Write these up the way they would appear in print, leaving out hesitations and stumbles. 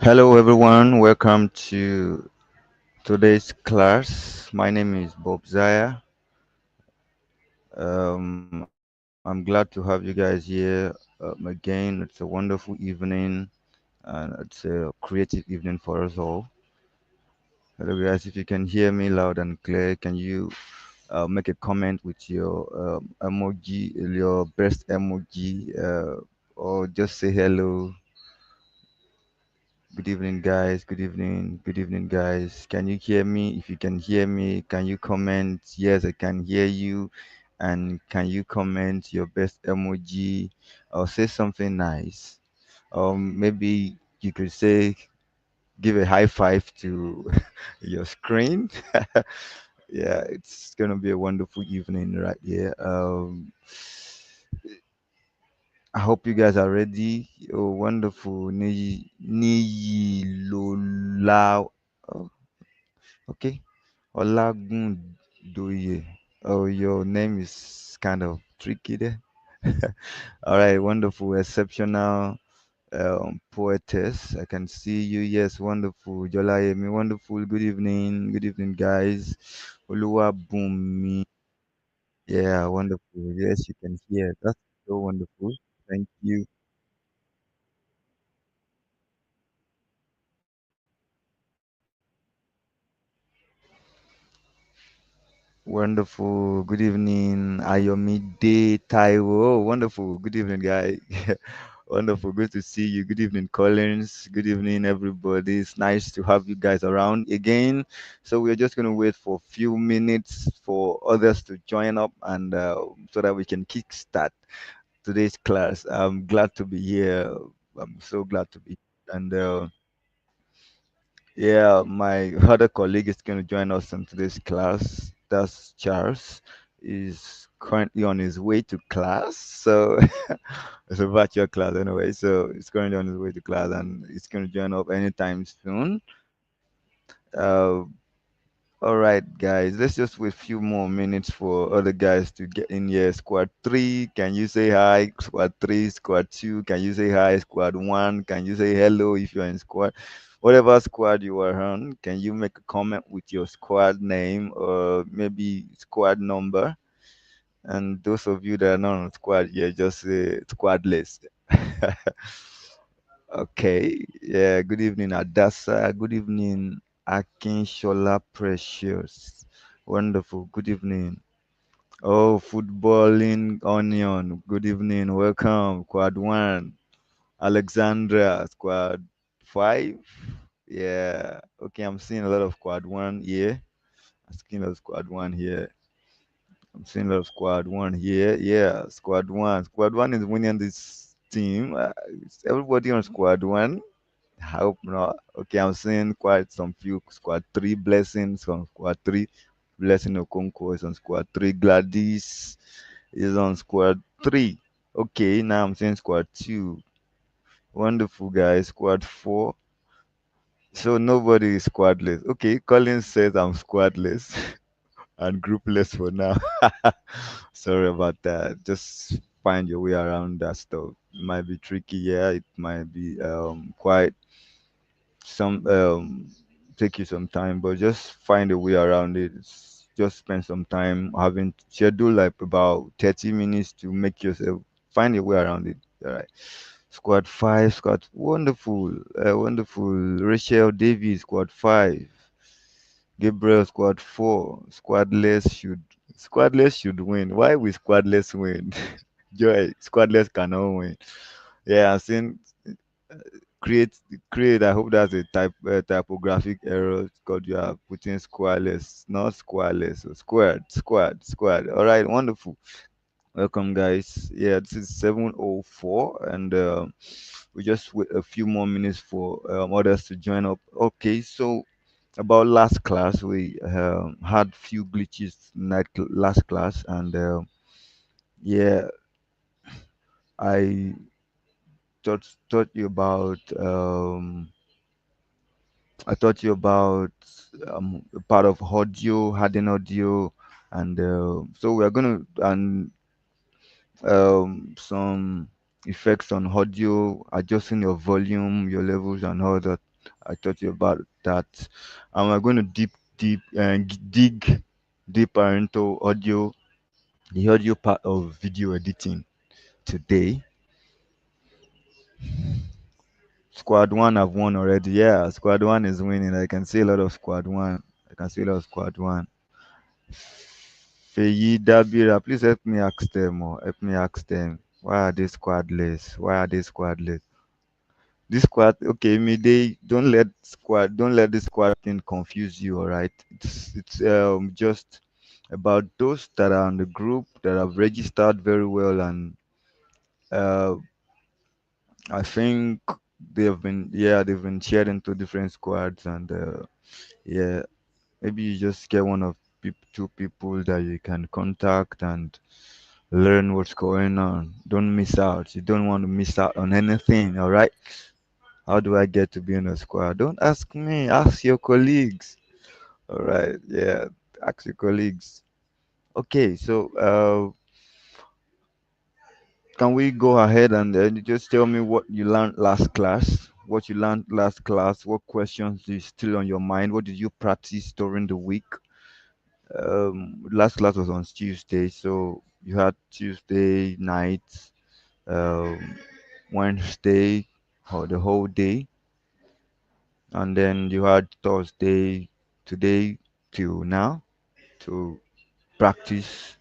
Hello everyone, welcome to today's class. My name is Bob Zaya. I'm glad to have you guys here again. It's a wonderful evening and it's a creative evening for us all. Hello guys, if you can hear me loud and clear, can you make a comment with your emoji, your best emoji, or just say hello. Good evening, guys. Good evening. Good evening, guys. Can you hear me? If you can hear me, can you comment? Yes, I can hear you. And can you comment your best emoji or say something nice? Maybe you could say, give a high five to your screen. Yeah, it's gonna be a wonderful evening right here. I hope you guys are ready. Oh, wonderful. Ni Lola. Oh, okay. Olagundoye. Oh, your name is kind of tricky there. All right, wonderful, exceptional poetess. I can see you. Yes, wonderful. Jolayemi, wonderful. Good evening. Good evening, guys. Oluwabumi. Yeah, wonderful. Yes, you can hear. That's so wonderful. Thank you. Wonderful. Good evening, Ayomide Taiwo. Oh, wonderful. Good evening, guy. Wonderful. Good to see you. Good evening, Collins. Good evening, everybody. It's nice to have you guys around again. So we're just going to wait for a few minutes for others to join up and so that we can kickstart today's class. I'm glad to be here. I'm so glad to be. And yeah, my other colleague is going to join us in today's class. That's Charles. Is currently on his way to class. So it's a virtual class anyway. So he's currently on his way to class and he's going to join up anytime soon. Uh, all right, guys. Let's just wait a few more minutes for other guys to get in here. Squad 3, can you say hi? Squad 3, Squad 2, can you say hi? Squad 1, can you say hello if you're in squad? Whatever squad you are on, can you make a comment with your squad name or maybe squad number? And those of you that are not on squad, yeah, just say squad list. Okay. Yeah. Good evening, Adasa. Good evening, Akinshola Precious. Wonderful. Good evening. Oh, footballing onion. Good evening. Welcome. Squad 1. Alexandra. Squad 5. Yeah. Okay. I'm seeing a lot of squad 1 here. I'm seeing a lot of squad 1 here. I'm seeing a lot of squad 1 here. Yeah. Squad 1. Squad 1 is winning this team. Is everybody on squad 1? I hope not. Okay, I'm seeing quite some few squad 3 blessings on squad 3. Blessing Okonkwo is on squad 3. Gladys is on squad 3. Okay, now I'm seeing squad 2. Wonderful guys. Squad 4. So nobody is squadless. Okay, Collins says I'm squadless and groupless for now. Sorry about that. Just find your way around that stuff. It might be tricky, yeah. It might be quite some take you some time, but just find a way around it. Just spend some time having schedule like about 30 minutes to make yourself find a way around it. All right. Squad 5, squad wonderful, wonderful. Rachel Davies, squad 5. Gabriel, squad 4. Squadless should win. Why will squadless win? Joy, squadless cannot win. Yeah, I've seen create create. I hope that's a typographic error because you are putting squareless, not squareless, so squared. All right, wonderful. Welcome, guys. Yeah, this is 7:04, and we just wait a few more minutes for others to join up. Okay, so about last class, we had few glitches last class, and yeah, I taught you about a part of audio, hidden audio, and so we are gonna and some effects on audio, adjusting your volume, your levels, and all that. I taught you about that. And we're going to dig deeper into the audio part of video editing today. Squad one have won already. Yeah, squad one is winning. I can see a lot of squad one. I can see a lot of squad one. Feyi Dabira, please help me ask them or help me ask them. Why are they squadless? Why are they squadless? This squad, okay, me they don't let this squad thing confuse you, all right? It's just about those that are on the group that have registered very well, and uh I think they've been shared into different squads, and yeah, maybe you just get one of two people that you can contact and learn what's going on. Don't miss out. You don't want to miss out on anything, all right? How do I get to be in a squad? Don't ask me, ask your colleagues. All right, yeah, ask your colleagues. Okay, so can we go ahead and just tell me what you learned last class? What you learned last class? What questions is still on your mind? What did you practice during the week? Last class was on Tuesday, so you had Tuesday night, um, Wednesday, or the whole day, and then you had Thursday, today till now to practice.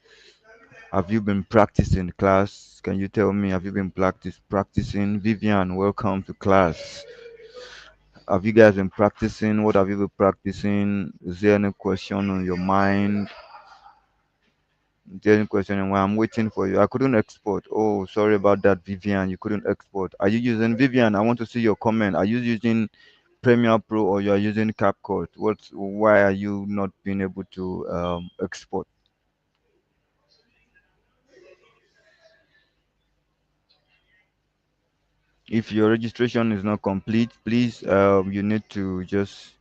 Have you been practicing class? Can you tell me, have you been practicing? Vivian, welcome to class. Have you guys been practicing? What have you been practicing? Is there any question on your mind? Is there any question on why I'm waiting for you? I couldn't export. Oh, sorry about that, Vivian. You couldn't export. Are you using Vivian? I want to see your comment. Are you using Premiere Pro or you are using CapCut? Why are you not being able to export? If your registration is not complete, please you need to just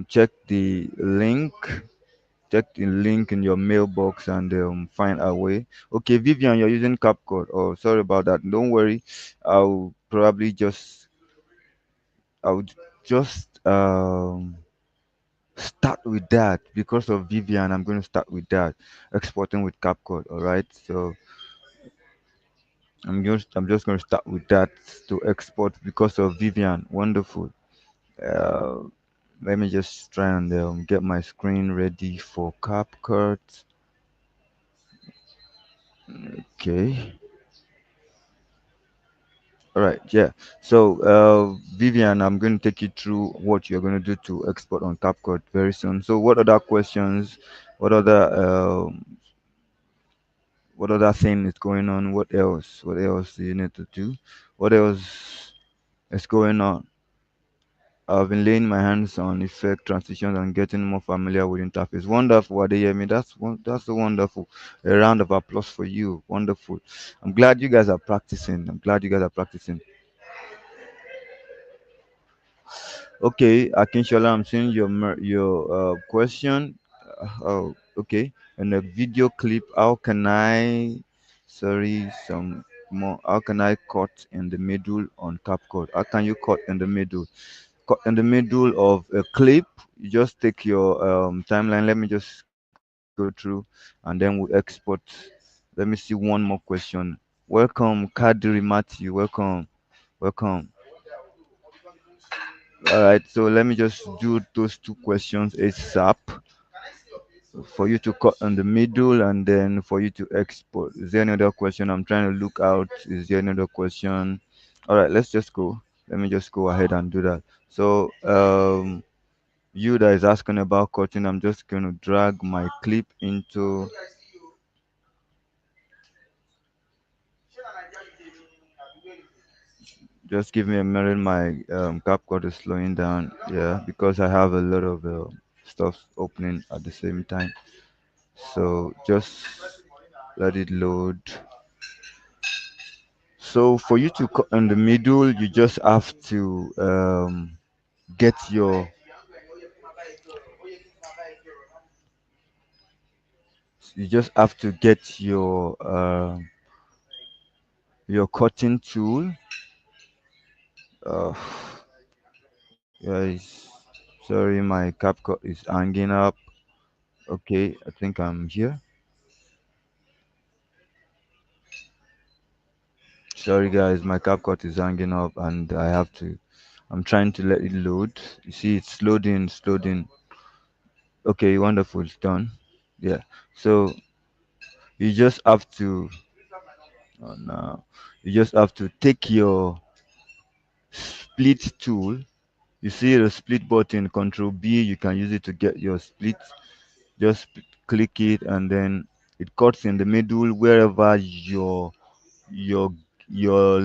check the link in your mailbox and find a way. Okay, Vivian, you're using CapCut. Oh, sorry about that. Don't worry. I'll probably I'll just start with that because of Vivian. I'm going to start with that, exporting with CapCut. All right. So I'm just going to start with that to export because of Vivian. Wonderful. Uh, Let me just try and get my screen ready for CapCut. Okay. All right. Yeah. So, Vivian, I'm going to take you through what you're going to do to export on CapCut very soon. So, what other questions? What other what other thing is going on? What else? What else do you need to do? What else is going on? I've been laying my hands on effect transitions and getting more familiar with interface. Wonderful, Adeyemi. That's so wonderful. A round of applause for you. Wonderful. I'm glad you guys are practicing. I'm glad you guys are practicing. Okay, Akinshola, I'm seeing your question. Oh, okay. In a video clip, how can I? Sorry, some more. How can I cut in the middle on CapCut? How can you cut in the middle? Cut in the middle of a clip. You just take your timeline. Let me just go through, and then we'll export. Let me see one more question. Welcome, Kadri Matthew. Welcome. All right, so let me just do those two questions ASAP for you to cut in the middle and then for you to export. Is there any other question? I'm trying to look out. Is there any other question? All right, let's just go. Let me just go ahead and do that. So, you that is asking about cutting, I'm just going to drag my clip into. Just give me a minute. My CapCut is slowing down. Yeah, because I have a lot of stuff opening at the same time. So just let it load. So for you to cut in the middle, you just have to get you just have to get your cutting tool. Uh, Guys, sorry, my CapCut is hanging up. Okay, I think I'm here. Sorry, guys, my CapCut is hanging up, and I have to. I'm trying to let it load. You see, it's loading, it's loading. Okay, wonderful, it's done. Yeah. So you just have to. Oh, no. You just have to take your split tool. You see the split button, Control B. You can use it to get your split. Just click it, and then it cuts in the middle wherever your your your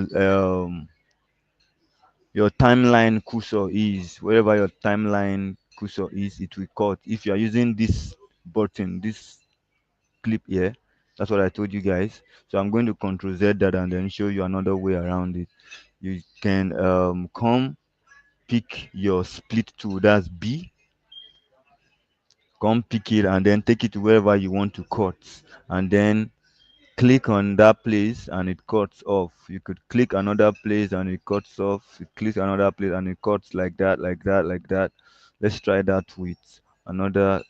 timeline cursor is. Wherever your timeline cursor is, it will cut. If you are using this button, this clip here, that's what I told you guys. So I'm going to Control Z that and then show you another way around it. You can come pick your split tool, that's B, come pick it and then take it to wherever you want to cut, and then click on that place and it cuts off. You could click another place and it cuts off. You click another place and it cuts like that, like that, like that. Let's try that with another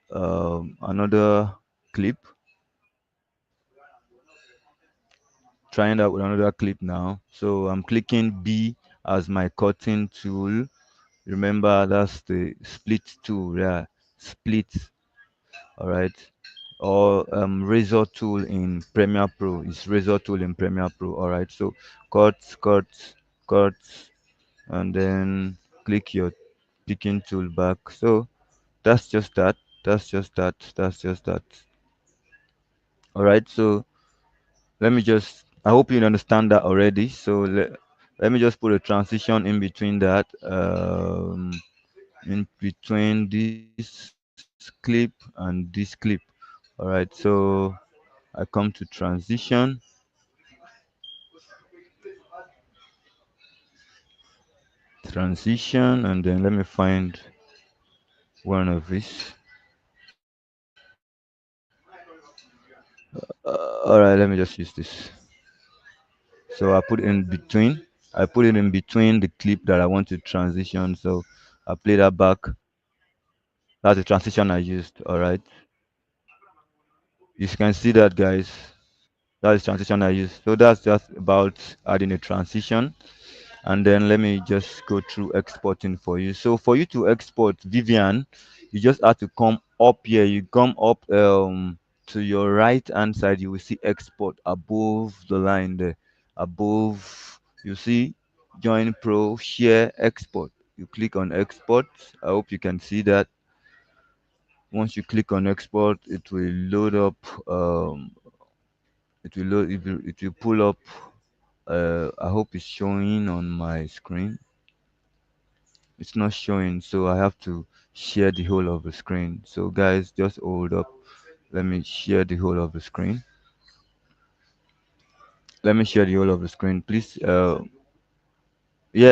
another clip. Trying that with another clip now. So I'm clicking B as my cutting tool. Remember, that's the split tool. Yeah, split. All right. Or razor tool in Premiere Pro. It's razor tool in Premiere Pro. All right. So cut, cut, cut, and then click your picking tool back. So that's just that. That's just that. That's just that. All right. So let me just. I hope you understand that already. So let me just put a transition in between that. In between this clip and this clip. All right. So I come to transition, transition, and then let me find one of these. All right, let me just use this. So I put it in between the clip that I want to transition. So I play that back. That's the transition I used. All right, you can see that, guys. That's the transition I used. So that's just about adding a transition. And then let me just go through exporting for you. So for you to export Vivian, you just have to come up here. You come up to your right hand side, you will see export above the line there. Above, you see join pro, share, export. You click on export. I hope you can see that. Once you click on export, it will load up. It will pull up. I hope it's showing on my screen. It's not showing, so I have to share the whole of the screen. So guys, just hold up. Let me share the whole of the screen. Let me share the whole of the screen, please. Yeah,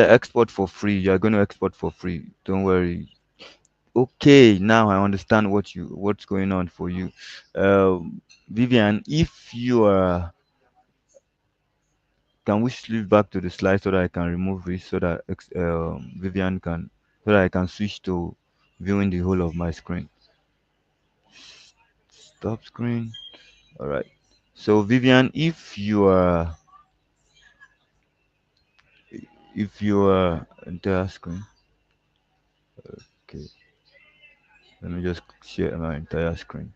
export for free. You're going to export for free, don't worry. Okay, now I understand what's going on for you. Vivian, if you are, can we sleep back to the slide so that I can remove this, so that Vivian can, so that I can switch to viewing the whole of my screen. Stop screen. All right. So Vivian, if you are entire screen, okay. Let me just share my entire screen.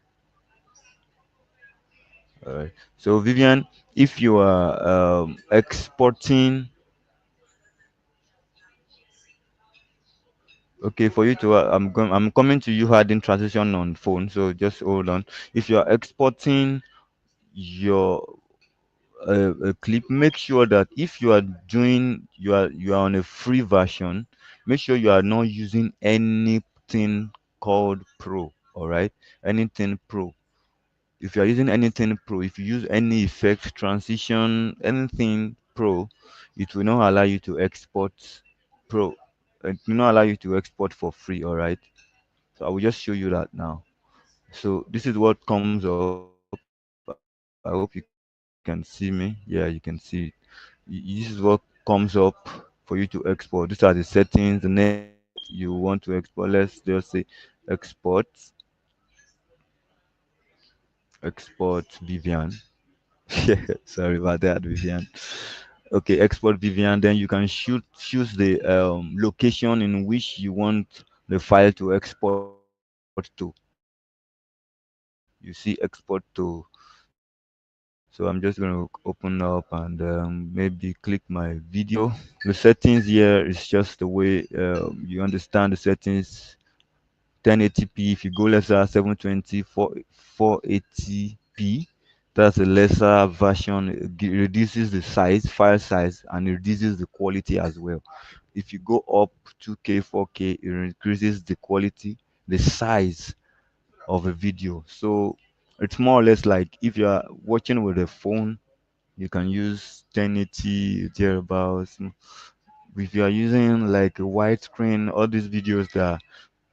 All right. So Vivian, if you are exporting, okay, for you to, I'm coming to you adding transition on phone. So just hold on. If you are exporting your a clip, make sure that if you are doing you are on a free version, make sure you are not using anything called pro. All right, anything pro. If you are using anything pro, if you use any effect, transition, anything pro, it will not allow you to export pro. It will not allow you to export for free. All right, so I will just show you that now. So this is what comes up. I hope you can see me. Yeah, you can see it. This is what comes up. for you to export. These are the settings. The next you want to export, let's just say export, export Vivian. Yeah, sorry about that, Vivian. Okay, export Vivian. Then you can choose the location in which you want the file to export to. You see export to. So I'm just going to open up and maybe click my video. The settings here is just the way you understand the settings. 1080p. If you go lesser, 720, 480p. That's a lesser version. It reduces the size, file size, and it reduces the quality as well. If you go up 2K, 4K, it increases the quality, the size of a video. So it's more or less like if you are watching with a phone, you can use 1080 thereabouts. If you are using like a widescreen, all these videos that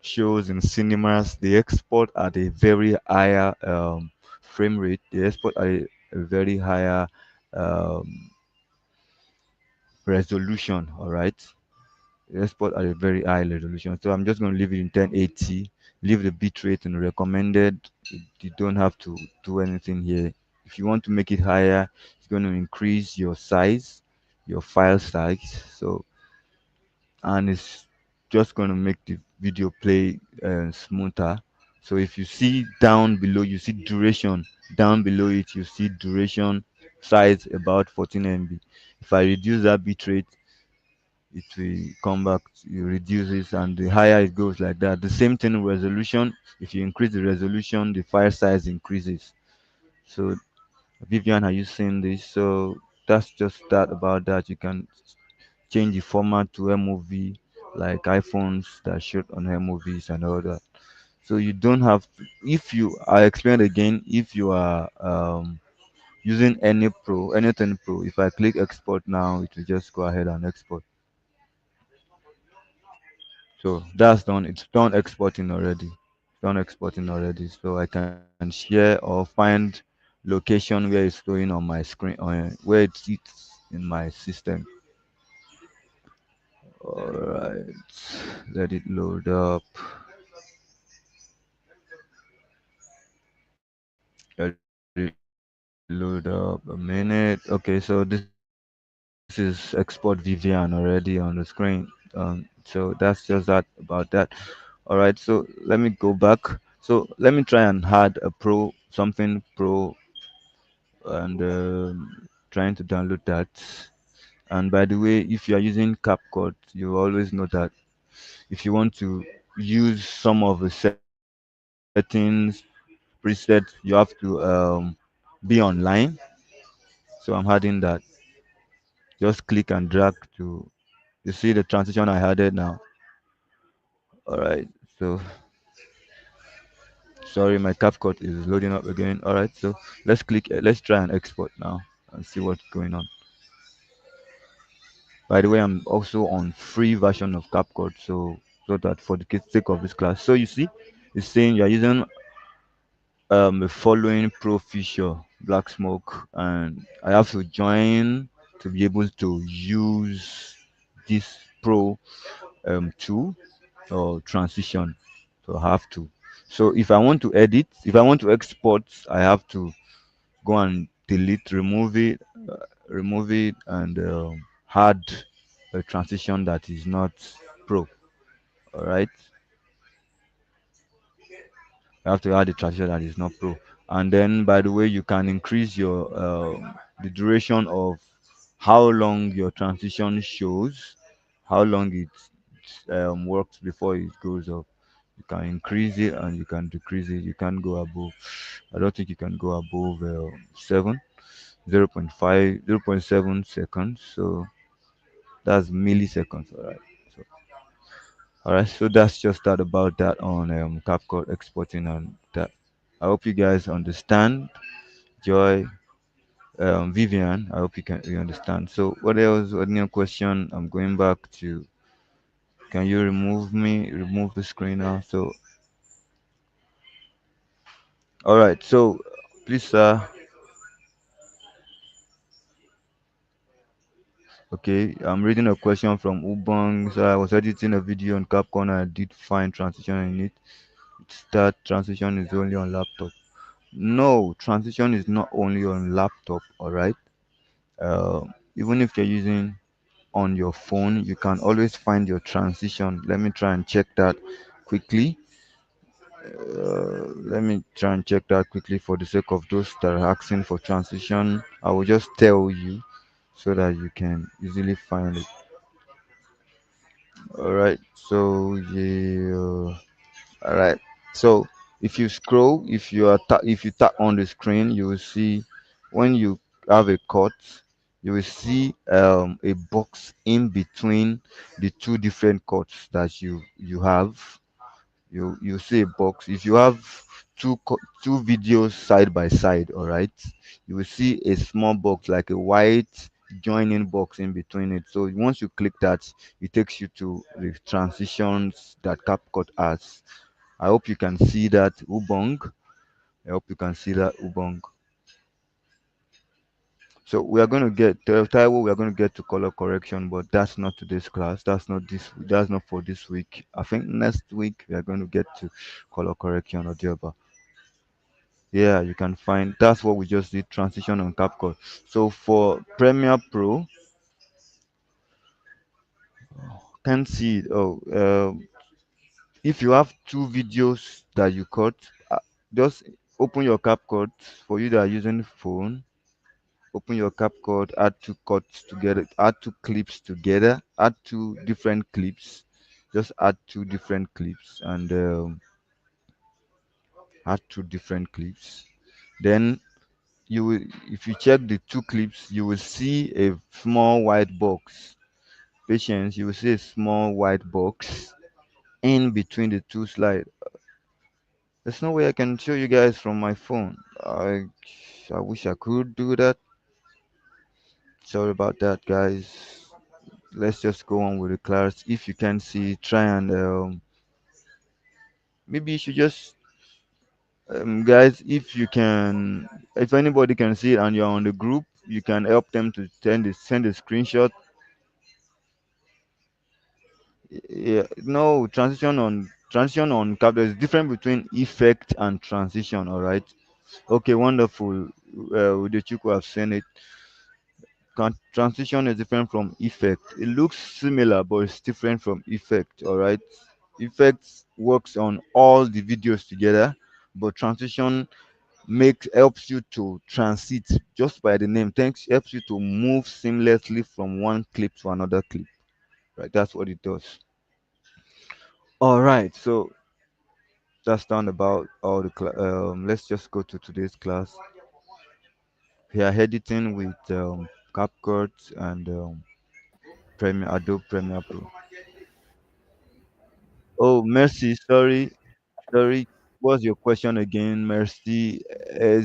shows in cinemas, they export at a very higher frame rate. They export at a very higher um, resolution. All right, they export at a very high resolution. So I'm just going to leave it in 1080. Leave the bitrate in recommended. You don't have to do anything here. If you want to make it higher, it's going to increase your size, your file size. So and it's just going to make the video play smoother. So if you see down below, you see duration. Down below it, you see duration size about 14 MB. If I reduce that bitrate, it will come back. You reduce it, and the higher it goes like that. The same thing with resolution. If you increase the resolution, the file size increases. So Vivian, are you seeing this? So that's just that about that. You can change the format to MOV, like iPhones that shoot on MOVs and all that. So you don't have to, if you, I explained again, if you are using any pro, anything pro, if I click export now, it will just go ahead and export. So that's done. It's done exporting already. Done exporting already. So I can share or find location where it's showing on my screen, where it sits in my system. All right, let it load up. Let it load up a minute. Okay, so this is export Vivian already on the screen. So that's just that about that. All right, so let me go back. So let me try and add a pro, something pro, and trying to download that. And by the way, if you are using CapCut, you always know that if you want to use some of the settings, presets, you have to be online. So I'm adding that. Just click and drag to, you see the transition I added now. All right. So sorry, my CapCut is loading up again. All right. So let's try and export now and see what's going on. By the way, I'm also on free version of CapCut, so that for the sake of this class. So you see, it's saying you're using the following pro feature, black smoke, and I have to join to be able to use this pro tool or transition. So I have to. So if I want to edit, if I want to export, I have to go and delete, remove it, and add a transition that is not pro. All right, you have to add a transition that is not pro. And then, by the way, you can increase your the duration of how long your transition shows, how long it works before it goes up. You can increase it and you can decrease it. You can't go above. I don't think you can go above 7, 0.5, 0.7 seconds. So that's milliseconds. So, all right. So that's just that about that on CapCut exporting and that. I hope you guys understand. Joy, Vivian. I hope you understand. So what else? What new question? I'm going back to. Can you remove me? Remove the screen now. So all right. So please, Okay, I'm reading a question from Ubang. So I was editing a video on Capcom and I did find transition in it. It's that transition is only on laptop. No, transition is not only on laptop, all right? Even if you're using on your phone, you can always find your transition. Let me try and check that quickly. Let me try and check that quickly for the sake of those that are asking for transition. I will just tell you so that you can easily find it. All right. So yeah. All right. So if you scroll, if you tap on the screen, you will see when you have a cut, you will see a box in between the two different cuts that you have. You see a box. If you have two videos side by side, all right, you will see a small box like a white joining box in between it. So once you click that, it takes you to the transitions that CapCut has. I hope you can see that Ubong. I hope you can see that Ubong. So we are going to get Taiwo. We are going to get to color correction, but that's not today's class. That's not this. That's not for this week. I think next week we are going to get to color correction or whatever. Yeah, you can find. That's what we just did. Transition on CapCut. So for Premiere Pro, can't see it. Oh, if you have two videos that you cut, uh, just open your CapCut for you that are using phone. Open your CapCut, add two cuts together, add two clips together, add two different clips. Just add two different clips and add two different clips. Then you will, if you check the two clips, you will see a small white box. Patience, you will see a small white box in between the two slides. There's no way I can show you guys from my phone. I wish I could do that. Sorry about that, guys. Let's just go on with the class. If you can see, try and maybe you should just guys, if you can, if anybody can see it and you're on the group, you can help them to send a screenshot. Yeah, no, transition on cap. There's difference between effect and transition. All right. Okay, wonderful. Udechukwu have seen it. Transition is different from effect. It looks similar, but it's different from effect. All right. Effects works on all the videos together, but transition makes helps you to transit just by the name. Thanks helps you to move seamlessly from one clip to another clip. Right. That's what it does. All right. So that's done about all the let's just go to today's class. We are editing with CapCut and Adobe Premiere Pro. Oh, Mercy, sorry. What's your question again, Mercy?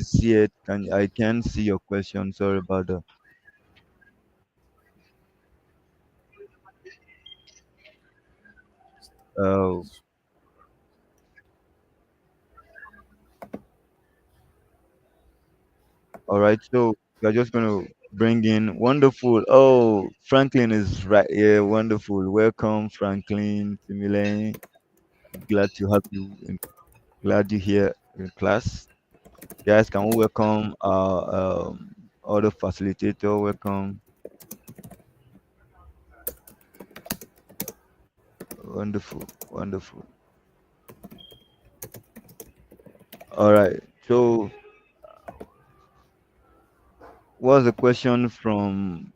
See it. I can't see your question. Sorry about that. Uh, all right. So we're just gonna bring in wonderful. Oh, Franklin is right here. Wonderful. Welcome, Franklin Simile. Glad to have you. And glad you're here in class. Guys, can we welcome our other facilitator? Welcome. Wonderful. Wonderful. All right. So, what's the question from?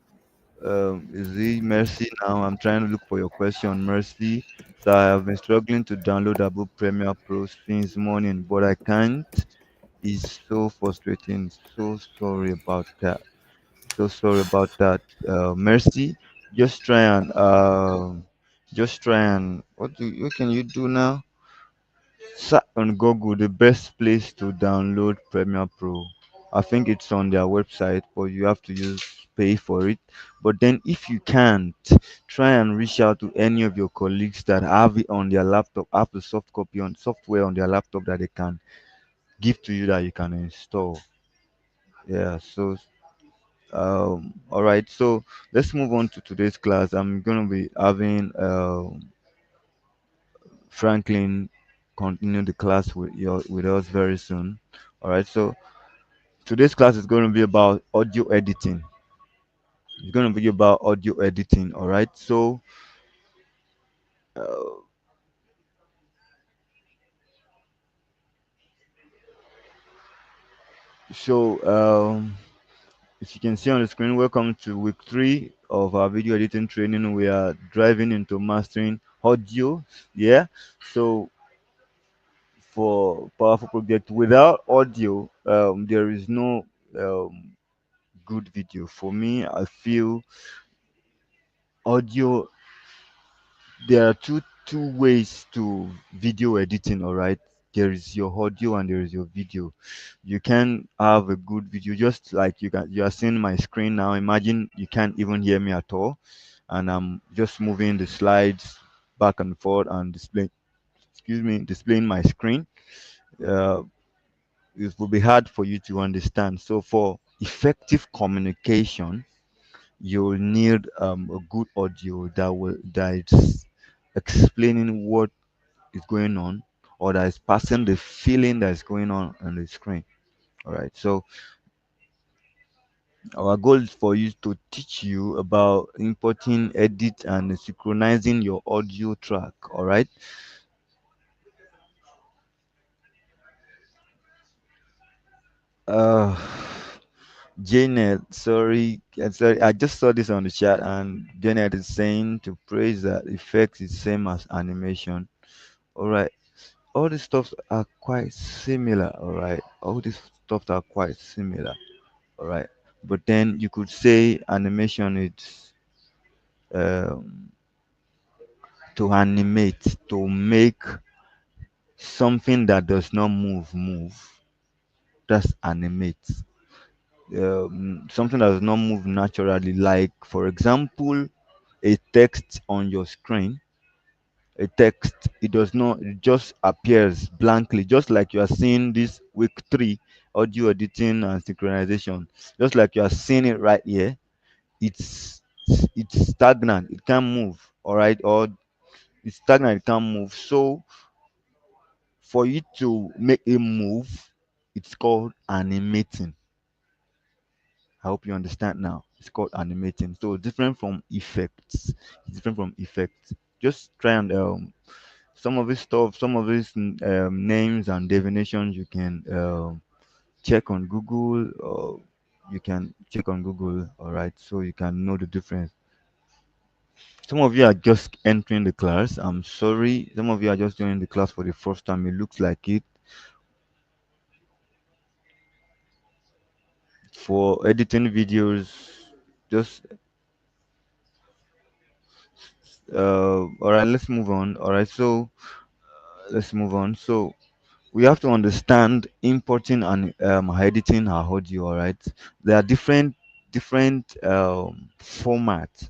Is it Mercy? Now I'm trying to look for your question, Mercy. So I have been struggling to download Adobe Premiere Pro since morning, but I can't. It's so frustrating. So sorry about that. So sorry about that, Mercy. Just try and what can you do now? Search on Google the best place to download Premiere Pro. I think it's on their website, but you have to use pay for it. But then if you can't, try and reach out to any of your colleagues that have it on their laptop, have the soft copy on software on their laptop that they can give to you that you can install. Yeah, so All right, so let's move on to today's class. I'm going to be having Franklin continue the class with us very soon. All right, so today's class is going to be about audio editing. It's going to be about audio editing. All right, uh, so as you can see on the screen, welcome to week 3 of our video editing training. We are driving into mastering audio. Yeah, so for powerful project without audio, there is no um, good video. For me, I feel audio, there are two ways to video editing. All right, there is your audio and there is your video. You can have a good video, just like you are seeing my screen now. Imagine you can't even hear me at all, and I'm just moving the slides back and forth and displaying my screen. uh, it will be hard for you to understand. So for effective communication, you'll need a good audio that is explaining what is going on, or that is passing the feeling that is going on the screen. All right. So our goal is for you to teach you about importing, edit, and synchronizing your audio track. All right. Uh, Janet, sorry, I just saw this on the chat, and Janet is saying to praise that effects is same as animation. All right, all these stuffs are quite similar. All right, all these stuffs are quite similar. All right, but then you could say animation is um, to animate, to make something that does not move. That's animate. Something that does not move naturally, like for example a text on your screen. A text, it does not, it just appears blankly, just like you are seeing this week 3 audio editing and synchronization. Just like you are seeing it right here, it's it's stagnant, it can't move. All right, or it's stagnant, it can't move. So for you to make it move, it's called animating. I hope you understand now. It's called animating. So different from effects. It's different from effects. Just try and some of this stuff, some of these names and definitions you can check on Google, or you can check on Google. All right, so you can know the difference. Some of you are just entering the class. I'm sorry. Some of you are just joining the class for the first time. It looks like it. For editing videos, just all right. Let's move on. All right, so let's move on. So we have to understand importing and editing our audio. All right, there are different formats,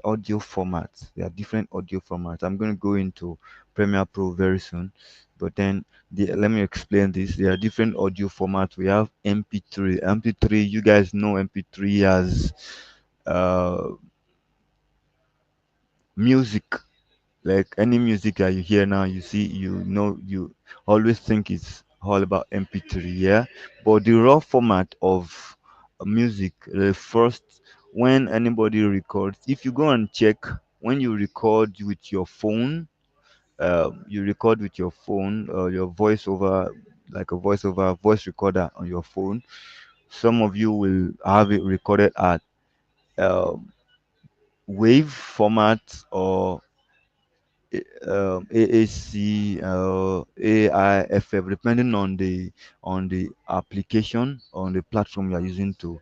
audio formats. There are different audio formats. I'm going to go into Premiere Pro very soon, but then let me explain this. There are different audio formats. We have MP3. MP3, you guys know MP3 as uh, music. Like any music that you hear now, you see, you always think it's all about MP3, yeah. But the raw format of music, the first, when anybody records, if you go and check, when you record with your phone, you record with your phone or your voiceover, like a voiceover voice recorder on your phone. Some of you will have it recorded at um, wave format, or AAC, AIFF, depending on the application, on the platform you are using to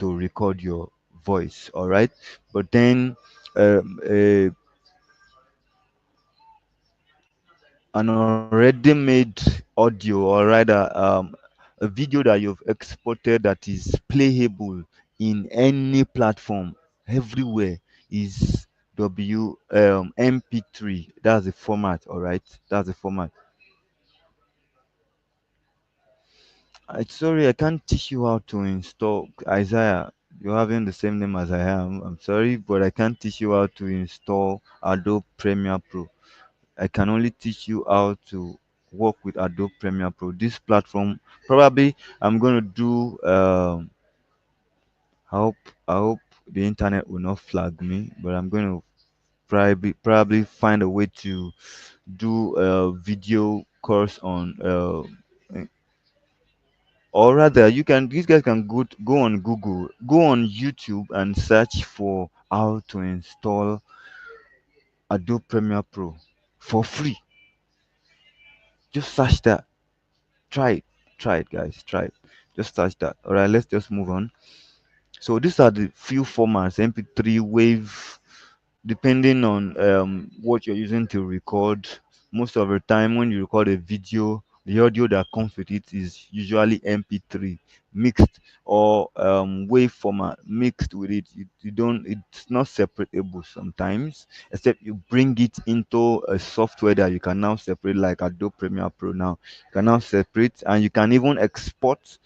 record your voice. All right, but then a an already made audio, or rather a video that you've exported that is playable in any platform everywhere, is MP3. That's the format. All right, that's the format. Sorry, I can't teach you how to install Isaiah. You're having the same name as I am. I'm sorry, but I can't teach you how to install Adobe Premiere Pro. I can only teach you how to work with Adobe Premiere Pro. This platform, probably, I'm going to do. I hope the internet will not flag me, but I'm going to probably find a way to do a video course on or rather you can these guys can go on Google, go on YouTube and search for how to install Adobe Premiere Pro for free. Just search that. Try it. Try it, guys. Try it. Just search that. All right, let's just move on. So these are the few formats: MP3, wave, depending on what you're using to record. Most of the time when you record a video, the audio that comes with it is usually mp3 mixed, or wave format mixed with it. You don't, it's not separable sometimes, except you bring it into a software that you can now separate, like Adobe Premiere Pro. Now you can now separate, and you can even export.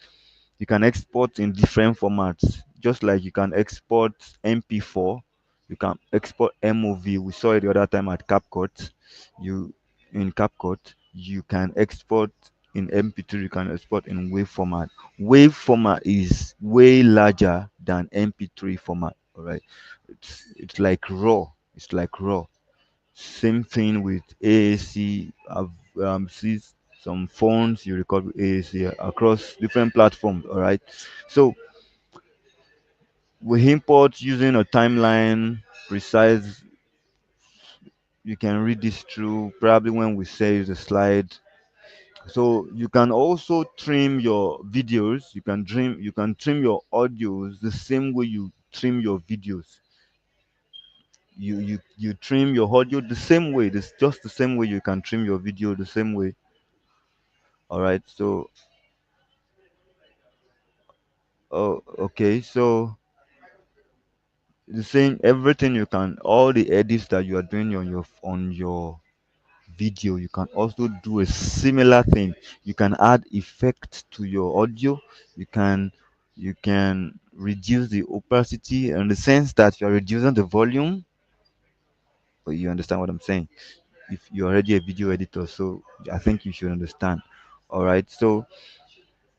You can export in different formats, just like you can export MP4, you can export MOV. We saw it the other time at CapCut. You in CapCut, you can export in MP3, you can export in wave format. Wave format is way larger than MP3 format. All right, it's like raw. It's like raw. Same thing with AAC. I've seen some phones you record with AAC across different platforms. All right. So we import using a timeline precise. You can read this through probably when we save the slide. So you can also trim your videos. You can trim your audios the same way you trim your videos. You trim your audio the same way. This just the same way you can trim your video the same way. All right. So oh, okay. So the same everything you can, all the edits that you are doing on your video, you can also do a similar thing. You can add effect to your audio. You can reduce the opacity in the sense that you are reducing the volume. But you understand what I'm saying? If you're already a video editor, so I think you should understand. All right. So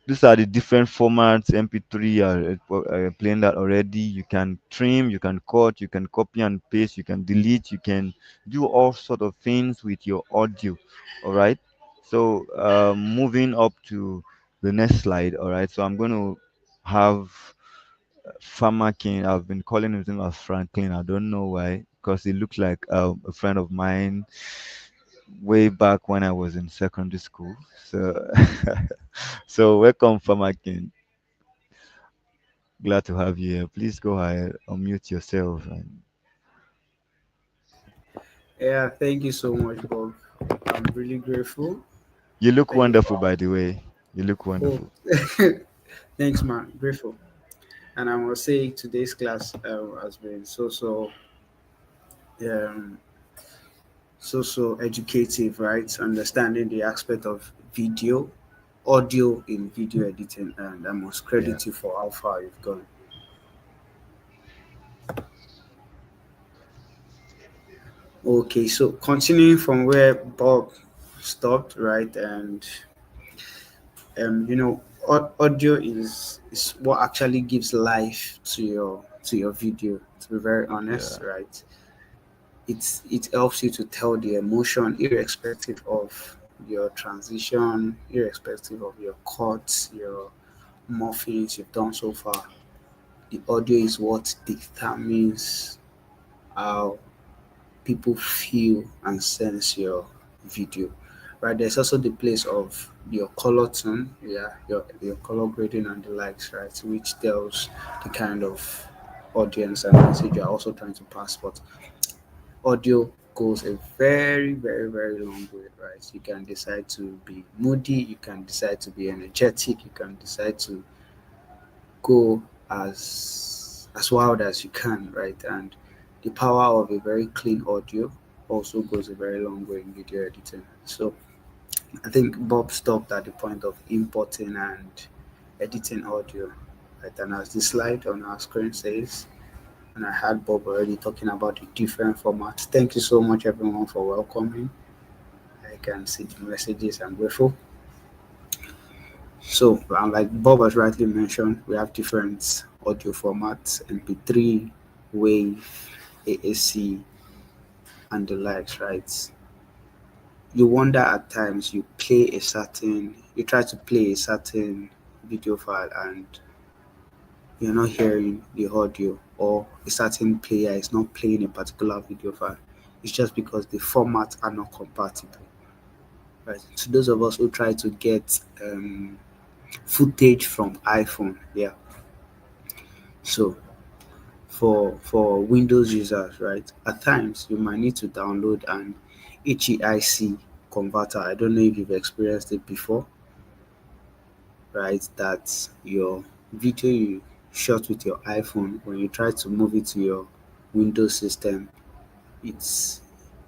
these are the different formats. MP3, playing that already. You can trim, you can cut, you can copy and paste, you can delete, you can do all sort of things with your audio. All right. So moving up to the next slide. All right. So I'm going to have Farmer King. I've been calling him as Franklin. I don't know why, because he looks like a friend of mine way back when I was in secondary school. So, so welcome, Farmer King. Glad to have you here. Please go ahead, unmute yourself. And Yeah, thank you so much, Bob. I'm really grateful. you look Thank you wonderful, for. by the way. You look Oh, wonderful. thanks, man. Grateful. And I must say, today's class has been um, so educative, right? Understanding the aspect of video, audio in video editing, and I must Yeah, credit you for how far you've gone. Okay, so continuing from where Bob stopped, right? And audio is what actually gives life to your video. To be very honest, yeah, right? It helps you to tell the emotion, irrespective of your transition, irrespective of your cuts, your morphings you've done so far. The audio is what determines how people feel and sense your video. Right, there's also the place of your color tone, yeah, your color grading and the likes, right, which tells the kind of audience and message you're also trying to pass. But audio goes a very, very, very long way, right? You can decide to be moody, you can decide to be energetic, you can decide to go as wild as you can, right? And the power of a very clean audio also goes a very long way in video editing. So I think Bob stopped at the point of importing and editing audio. Right, and as the slide on our screen says, and I had Bob already talking about the different formats. Thank you so much, everyone, for welcoming. I can see the messages. I'm grateful. So, like Bob has rightly mentioned, we have different audio formats: MP3, Wave, AAC, and the likes. Right? You wonder at times you try to play a certain video file and you're not hearing the audio, or a certain player is not playing a particular video file. It's just because the formats are not compatible. Right. So those of us who try to get footage from iPhone, yeah. So for Windows users, right, at times you might need to download an HEIC converter. I don't know if you've experienced it before, right? That your video you shot with your iPhone, when you try to move it to your Windows system, it's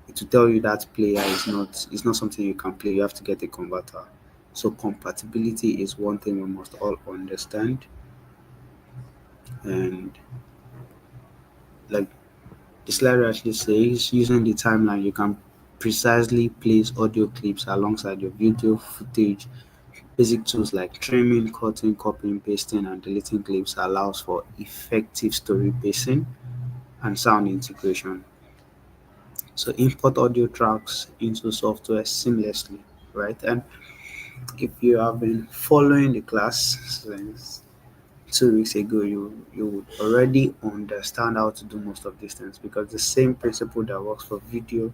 it will tell you that player is not something you can play. You have to get a converter. So compatibility is one thing we must all understand. And like the slide actually says, using the timeline, you can precisely place audio clips alongside your video footage. Basic tools like trimming, cutting, copying, pasting, and deleting clips allows for effective story pacing and sound integration. So import audio tracks into software seamlessly, right? And if you have been following the class since 2 weeks ago, you would already understand how to do most of these things, because the same principle that works for video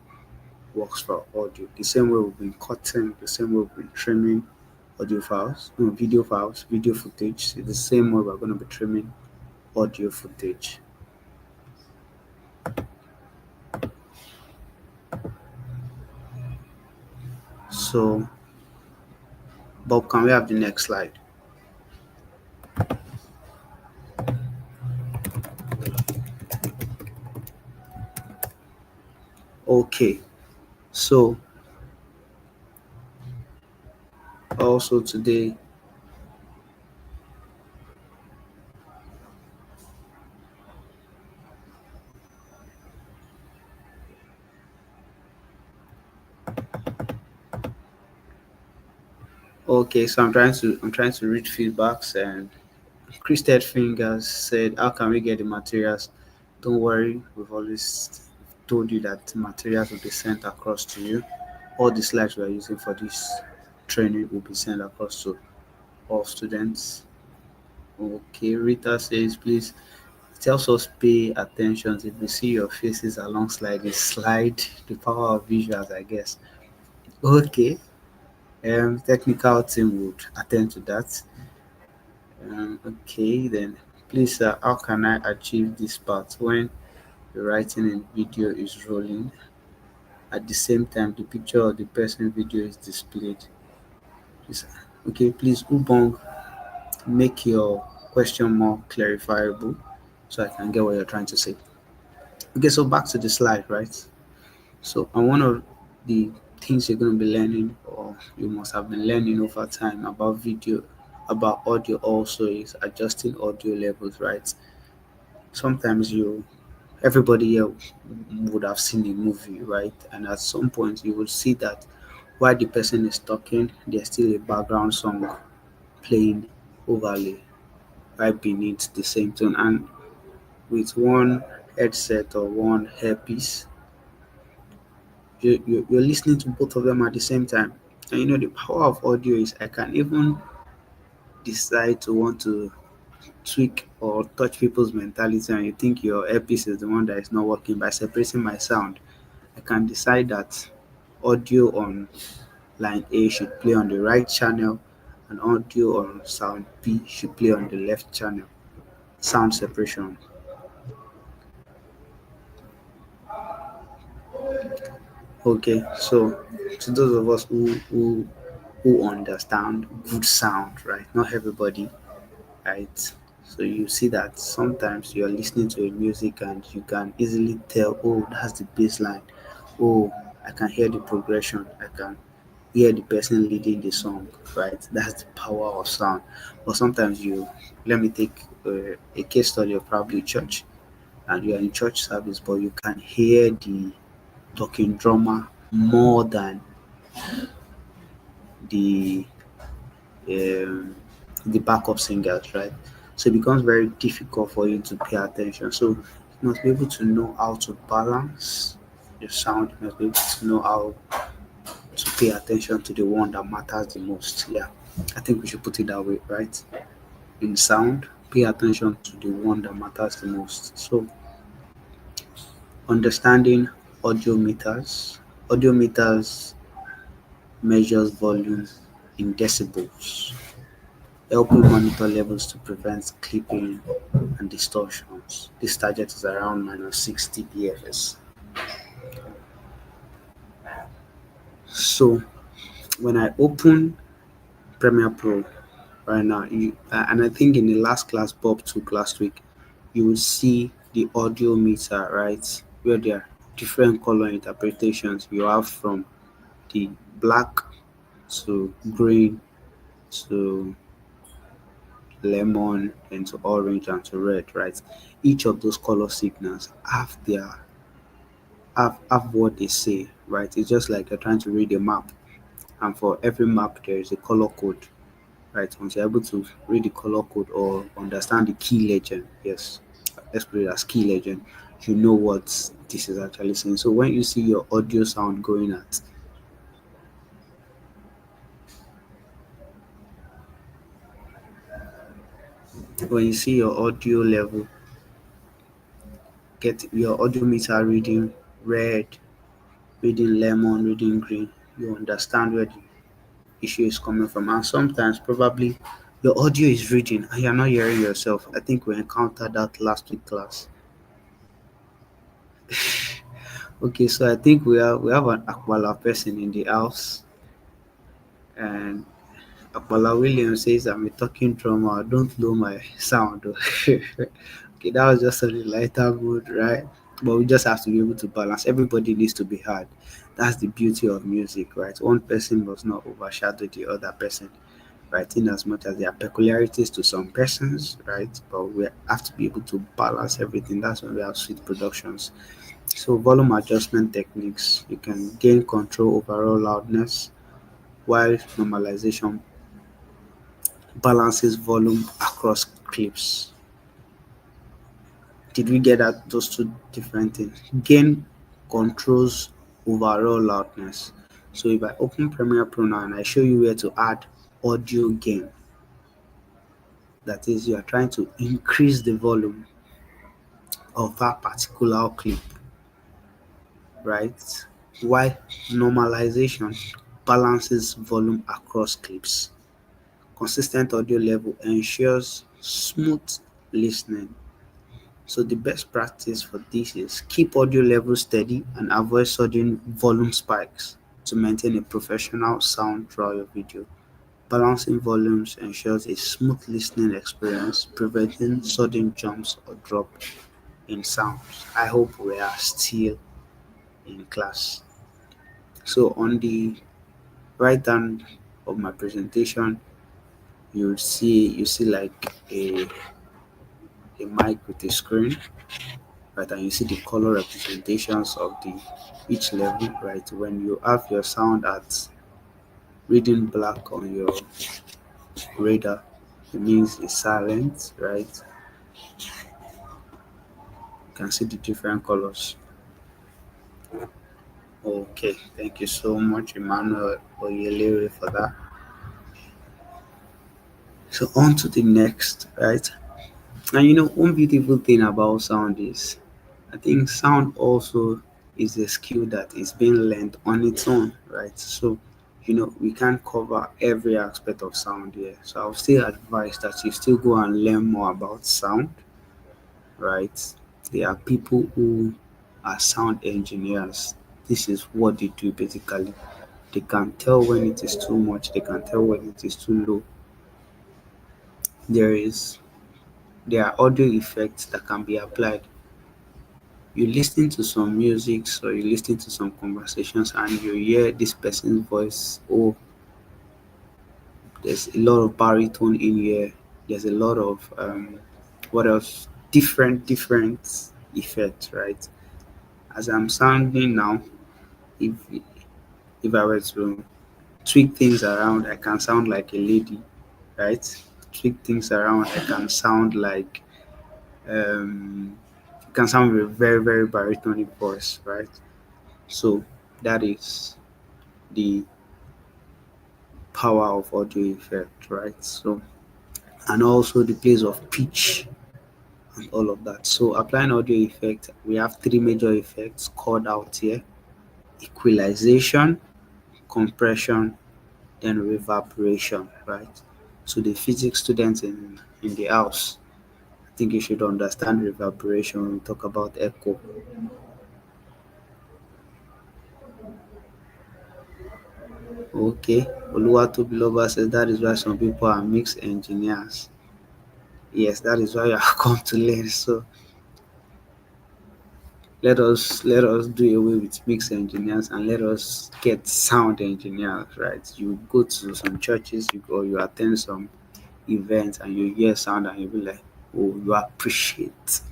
works for audio. The same way we've been cutting, the same way we've been trimming audio files, no, video files, video footage. It's the same way we're going to be trimming audio footage. So, Bob, can we have the next slide? Okay, so also today, okay, so I'm trying to read feedbacks, and Christed Fingers said, "How can we get the materials?" Don't worry, we've always told you that materials will be sent across to you. All the slides we are using for this training will be sent across to all students. Okay, Rita says, please, it helps us pay attention if we see your faces alongside the slide, the power of visuals, I guess. Okay, technical team would attend to that. Okay, then please, how can I achieve this part when the writing and video is rolling at the same time the picture of the person video is displayed? Please, okay, please, Ubong, make your question more clarifiable so I can get what you're trying to say. Okay, so back to the slide, right? So, and one of the things you're going to be learning, or you must have been learning over time about video, about audio also, is adjusting audio levels, right? Sometimes everybody here would have seen a movie, right? And at some point, you will see that while the person is talking, there's still a background song playing overlay right beneath the same tone. And with one headset or one earpiece, you're listening to both of them at the same time. And the power of audio is I can even decide to want to tweak or touch people's mentality, and you think your earpiece is the one that is not working. By separating my sound, I can decide that audio on line A should play on the right channel and audio on sound B should play on the left channel. Sound separation. Okay, so to those of us who understand good sound, right? Not everybody, right? So you see that sometimes you're listening to a music and you can easily tell, oh, that's the bass line. Oh, I can hear the progression. I can. hear the person leading the song, right? That's the power of sound. But sometimes let me take a case study of probably church, and you're in church service, but you can hear the talking drummer more than the um, the backup singers, right? So it becomes very difficult for you to pay attention. So you must be able to know how to balance your sound. You must be able to know how to pay attention to the one that matters the most. Yeah, I think we should put it that way, right? In sound, pay attention to the one that matters the most. So understanding audio meters. Audio meters measures volume in decibels, helping monitor levels to prevent clipping and distortions. This target is around minus 60 dFs. So when I open Premiere Pro right now, and I think in the last class Bob took last week, you will see the audio meter, right? Where there are different color interpretations you have from the black to green to lemon and to orange and to red, right? Each of those color signals have what they say, right? It's just like you're trying to read a map, and for every map there is a color code, right? Once you're able to read the color code or understand the key legend, yes, let's put it as key legend, you know what this is actually saying. So when you see your audio sound going at when you see your audio level get your audio meter reading red, reading lemon, reading green, you understand where the issue is coming from. And sometimes probably your audio is reading and you're not hearing yourself. I think we encountered that last week class. Okay, so I think we have an Aquala person in the house, and Aquala Williams says I'm a talking drummer. Don't low my sound. Okay, that was just a lighter mood, right? But we just have to be able to balance. Everybody needs to be heard. That's the beauty of music, right? One person must not overshadow the other person, right? In as much as there are peculiarities to some persons, right? But we have to be able to balance everything. That's when we have sweet productions. So volume adjustment techniques, you can gain control overall loudness, while normalization balances volume across clips. Did we get at those two different things? Gain controls overall loudness. So if I open Premiere Pro now and I show you where to add audio gain, that is, you are trying to increase the volume of that particular clip, right? While normalization balances volume across clips. Consistent audio level ensures smooth listening. So the best practice for this is keep audio level steady and avoid sudden volume spikes to maintain a professional sound throughout your video. Balancing volumes ensures a smooth listening experience, preventing sudden jumps or drop in sounds. I hope we are still in class. So on the right hand of my presentation, you see like a mic with a screen, right? And you see the color representations of the each level, right? When you have your sound at reading black on your radar, it means it's silent, right? You can see the different colors. Okay, thank you so much, Emmanuel Oyelere, for that. So on to the next, right? And one beautiful thing about sound is I think sound also is a skill that is being learned on its own, right? So, we can't cover every aspect of sound here. So I'll still advise that you still go and learn more about sound, right? There are people who are sound engineers. This is what they do basically. They can tell when it is too much, they can tell when it is too low. There is there are audio effects that can be applied You listen to some music, so you listen to some conversations, and you hear this person's voice. Oh, there's a lot of baritone in here. There's a lot of what else? Different effects, right? As I'm sounding now, if if I were to tweak things around, I can sound like a lady, right? Tweak things around, I can sound like it can sound with a very baritonic voice, right? So that is the power of audio effect, right? So and also the place of pitch and all of that. So applying audio effect, we have three major effects called out here: equalization, compression, then reverberation, right? So the physics students in the house, I think you should understand reverberation when we talk about echo. Okay, Oluwatobiloba says that is why some people are mixed engineers. Yes, that is why you have come to learn. So let us do away with mixed engineers and let us get sound engineers, right? You go to some churches, you attend some events and you hear sound and you be like, oh, you appreciate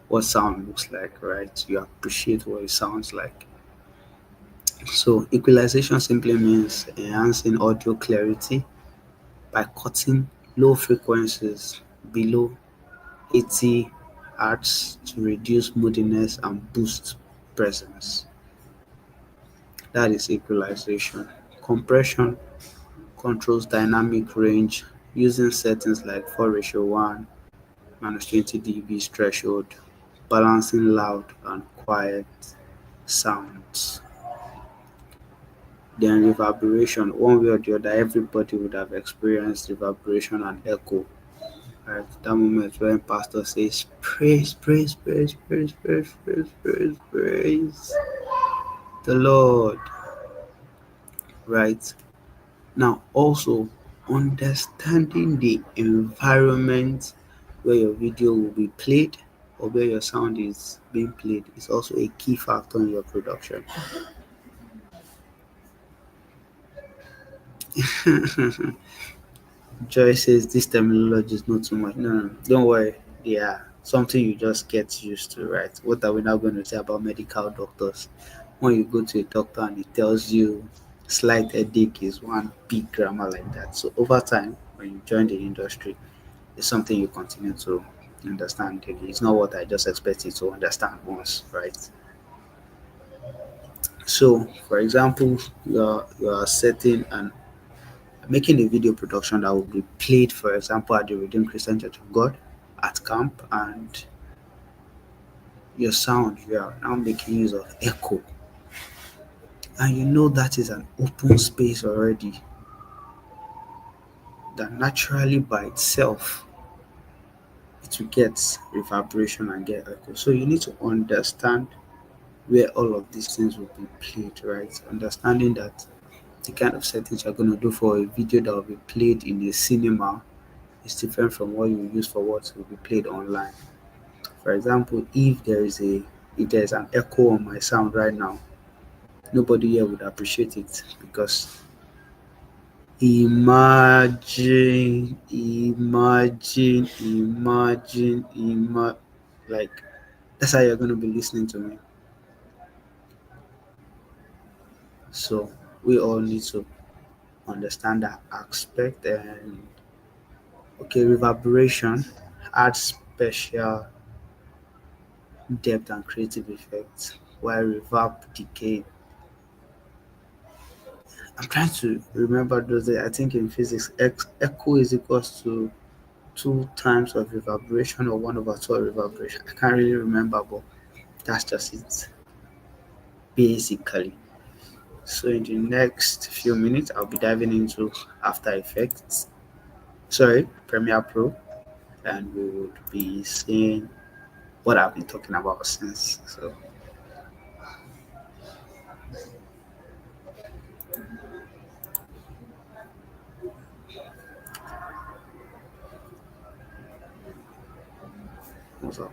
what sound looks like, right? You appreciate what it sounds like. So equalization simply means enhancing audio clarity by cutting low frequencies below 80 Hz to reduce moodiness and boost presence. That is equalization. Compression controls dynamic range using settings like 4:1, -20 dB threshold, balancing loud and quiet sounds. Then reverberation, one way or the other, everybody would have experienced reverberation and echo. Right? That moment when pastor says, praise, praise, praise, praise, praise, praise, praise, praise the Lord. Right? Now, also understanding the environment where your video will be played or where your sound is being played is also a key factor in your production. Joy says this terminology is not too much. No, no, don't worry. They are something you just get used to, right? What are we now going to say about medical doctors? When you go to a doctor and he tells you slight headache is one big grammar like that. So over time, when you join the industry, it's something you continue to understand daily. It's not what I just expect you to understand once, right? So, for example, you are setting and making a video production that will be played, for example, at the Redeemed Christian Church of God at camp, and your sound, you are now making use of echo, and you know that is an open space already that naturally by itself it will get reverberation and get echo. So you need to understand where all of these things will be played, right? Understanding that the kind of settings you're going to do for a video that will be played in a cinema is different from what you use for what will be played online. For example, if there's an echo on my sound right now, nobody here would appreciate it because imagine, like that's how you're going to be listening to me. So we all need to understand that aspect. And okay, reverberation adds special depth and creative effects, while reverb decay. I'm trying to remember those days. I think in physics, echo is equals to two times of reverberation or 1/2 of reverberation. I can't really remember, but that's just it basically. So in the next few minutes, I'll be diving into After Effects, sorry, Premiere Pro, and we would be seeing what I've been talking about since. So what's up?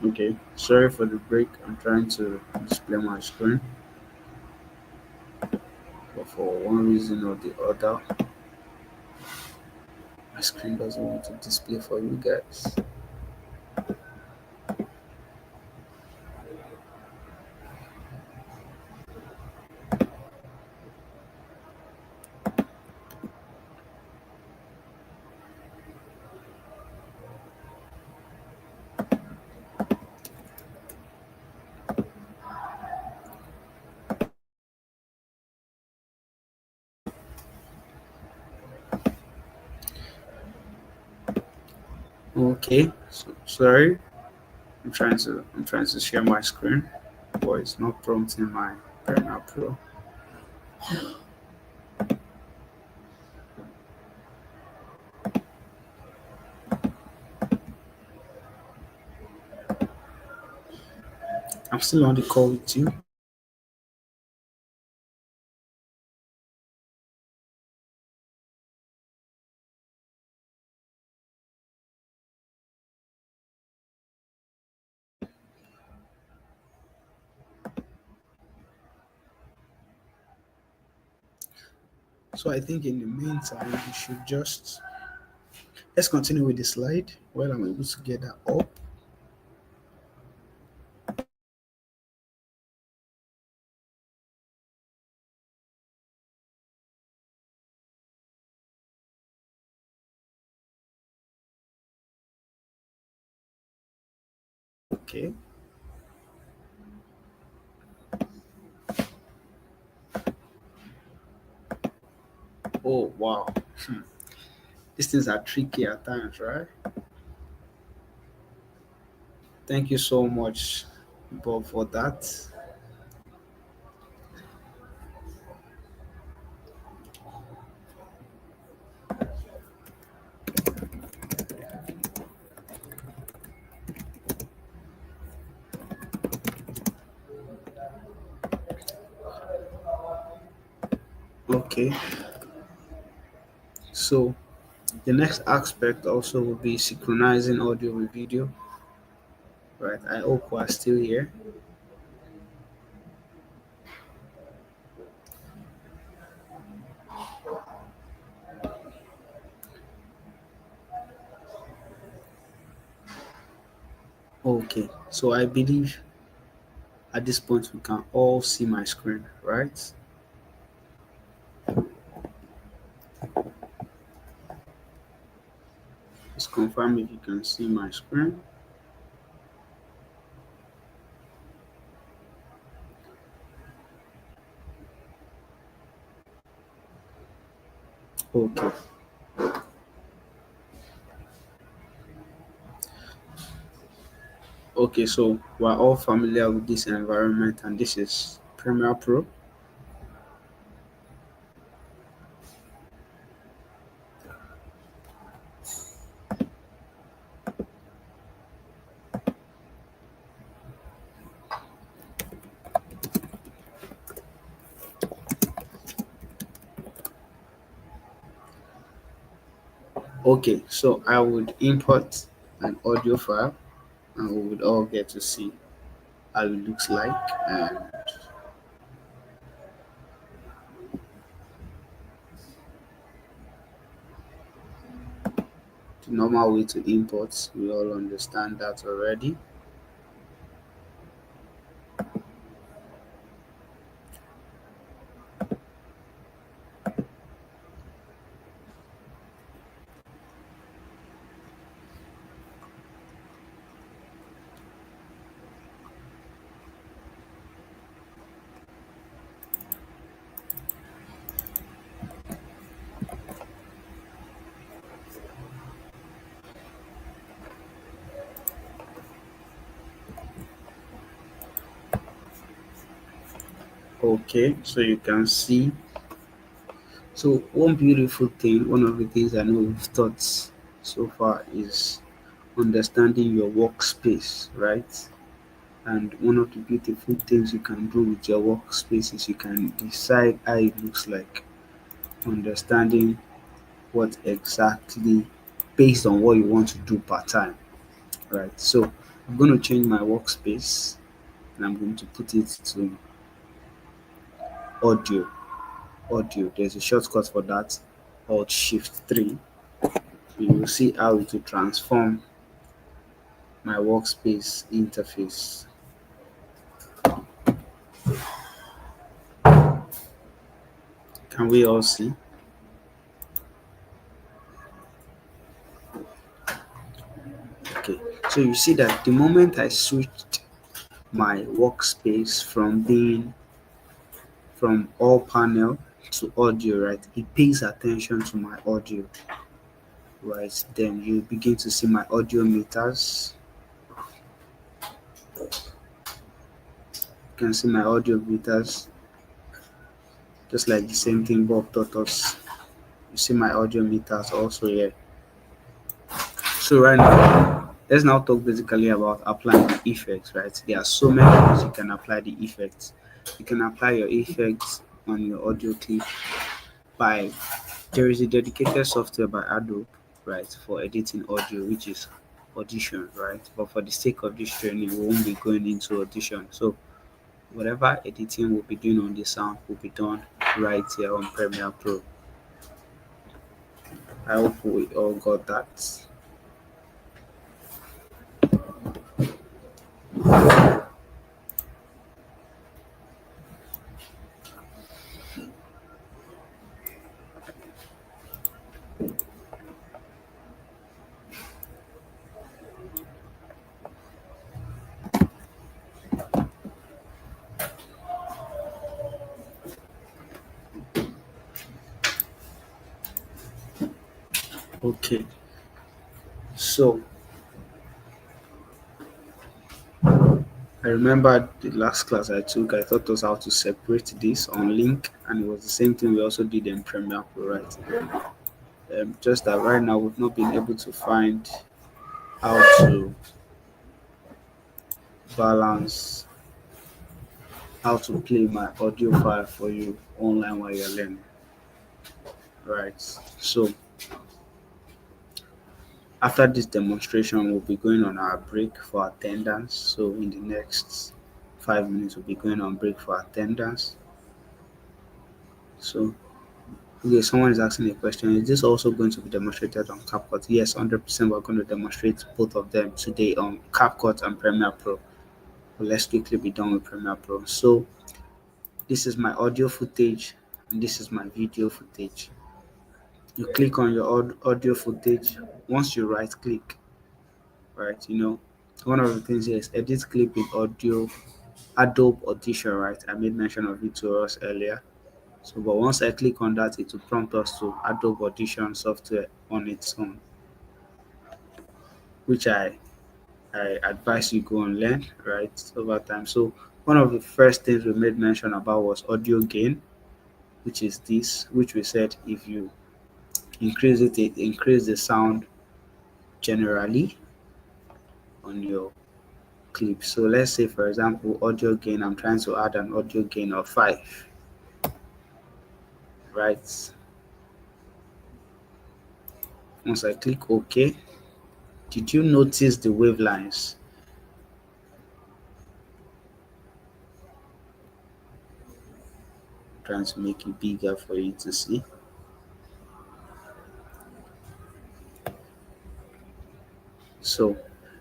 Okay, sorry for the break. I'm trying to display my screen, but for one reason or the other, my screen doesn't want to display for you guys. Okay, so, sorry. I'm trying to share my screen, but it's not prompting my Premiere Pro. I'm still on the call with you. So I think in the meantime, we should just let's continue with the slide while I'm able to get that up. Okay. Oh wow. These things are tricky at times, right? Thank you so much, Bob, for that. Okay. So the next aspect also will be synchronizing audio with video. Right. I hope we're still here. Okay. So I believe at this point we can all see my screen, right? Just confirm if you can see my screen. Okay. Okay, so we're all familiar with this environment and this is Premiere Pro. Okay, so I would import an audio file and we would all get to see how it looks like. And the normal way to import, we all understand that already. Okay, so you can see. So one beautiful thing, one of the things I know we've taught so far is understanding your workspace, right? And one of the beautiful things you can do with your workspace is you can decide how it looks like, understanding what exactly based on what you want to do part time, right? So I'm going to change my workspace and I'm going to put it to audio. Audio. There's a shortcut for that. Alt Shift 3. You will see how it will transform my workspace interface. Can we all see? Okay. So you see that the moment I switched my workspace from being from all panel to audio, right? It pays attention to my audio, right? Then you begin to see my audio meters. You can see my audio meters, just like the same thing Bob taught us. You see my audio meters also here. So right now, let's now talk basically about applying the effects, right? There are so many ways you can apply the effects. You can apply your effects on your audio clip by there is a dedicated software by Adobe, right, for editing audio, which is Audition, right? But for the sake of this training, we won't be going into Audition. So whatever editing we'll be doing on the sound will be done right here on Premiere Pro. I hope we all got that. Okay, so I remember the last class I took, I taught us how to separate this on link, and it was the same thing we also did in Premiere Pro, right? Just that right now we've not been able to find how to balance, how to play my audio file for you online while you're learning, right? So after this demonstration, we'll be going on our break for attendance. So in the next 5 minutes, we'll be going on break for attendance. So okay, someone is asking a question. Is this also going to be demonstrated on CapCut? Yes, 100% we're going to demonstrate both of them today on CapCut and Premiere Pro. But let's quickly be done with Premiere Pro. So this is my audio footage and this is my video footage. You click on your audio footage. Once you right click, right, one of the things here is edit clip in audio, Adobe Audition, right? I made mention of it to us earlier. So, but once I click on that, it will prompt us to Adobe Audition software on its own, which I advise you go and learn, right, over time. So, one of the first things we made mention about was audio gain, which is this, which we said if you increase it, it increase the sound generally on your clip. So, let's say, for example, audio gain, I'm trying to add an audio gain of 5, right? Once I click OK, did you notice the wavelines? Trying to make it bigger for you to see. So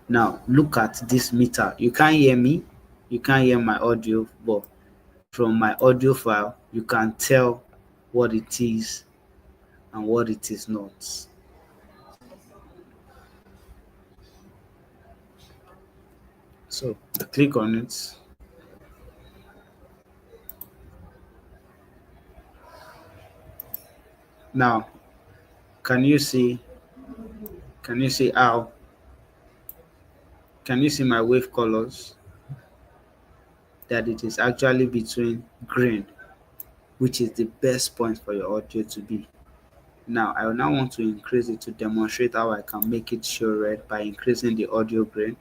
now look at this meter. You can't hear me, you can't hear my audio, but from my audio file, you can tell what it is and what it is not. So click on it. Now, can you see? Can you see how? Can you see my wave colors? That it is actually between green, which is the best point for your audio to be. Now, I will now want to increase it to demonstrate how I can make it show red by increasing the audio grain.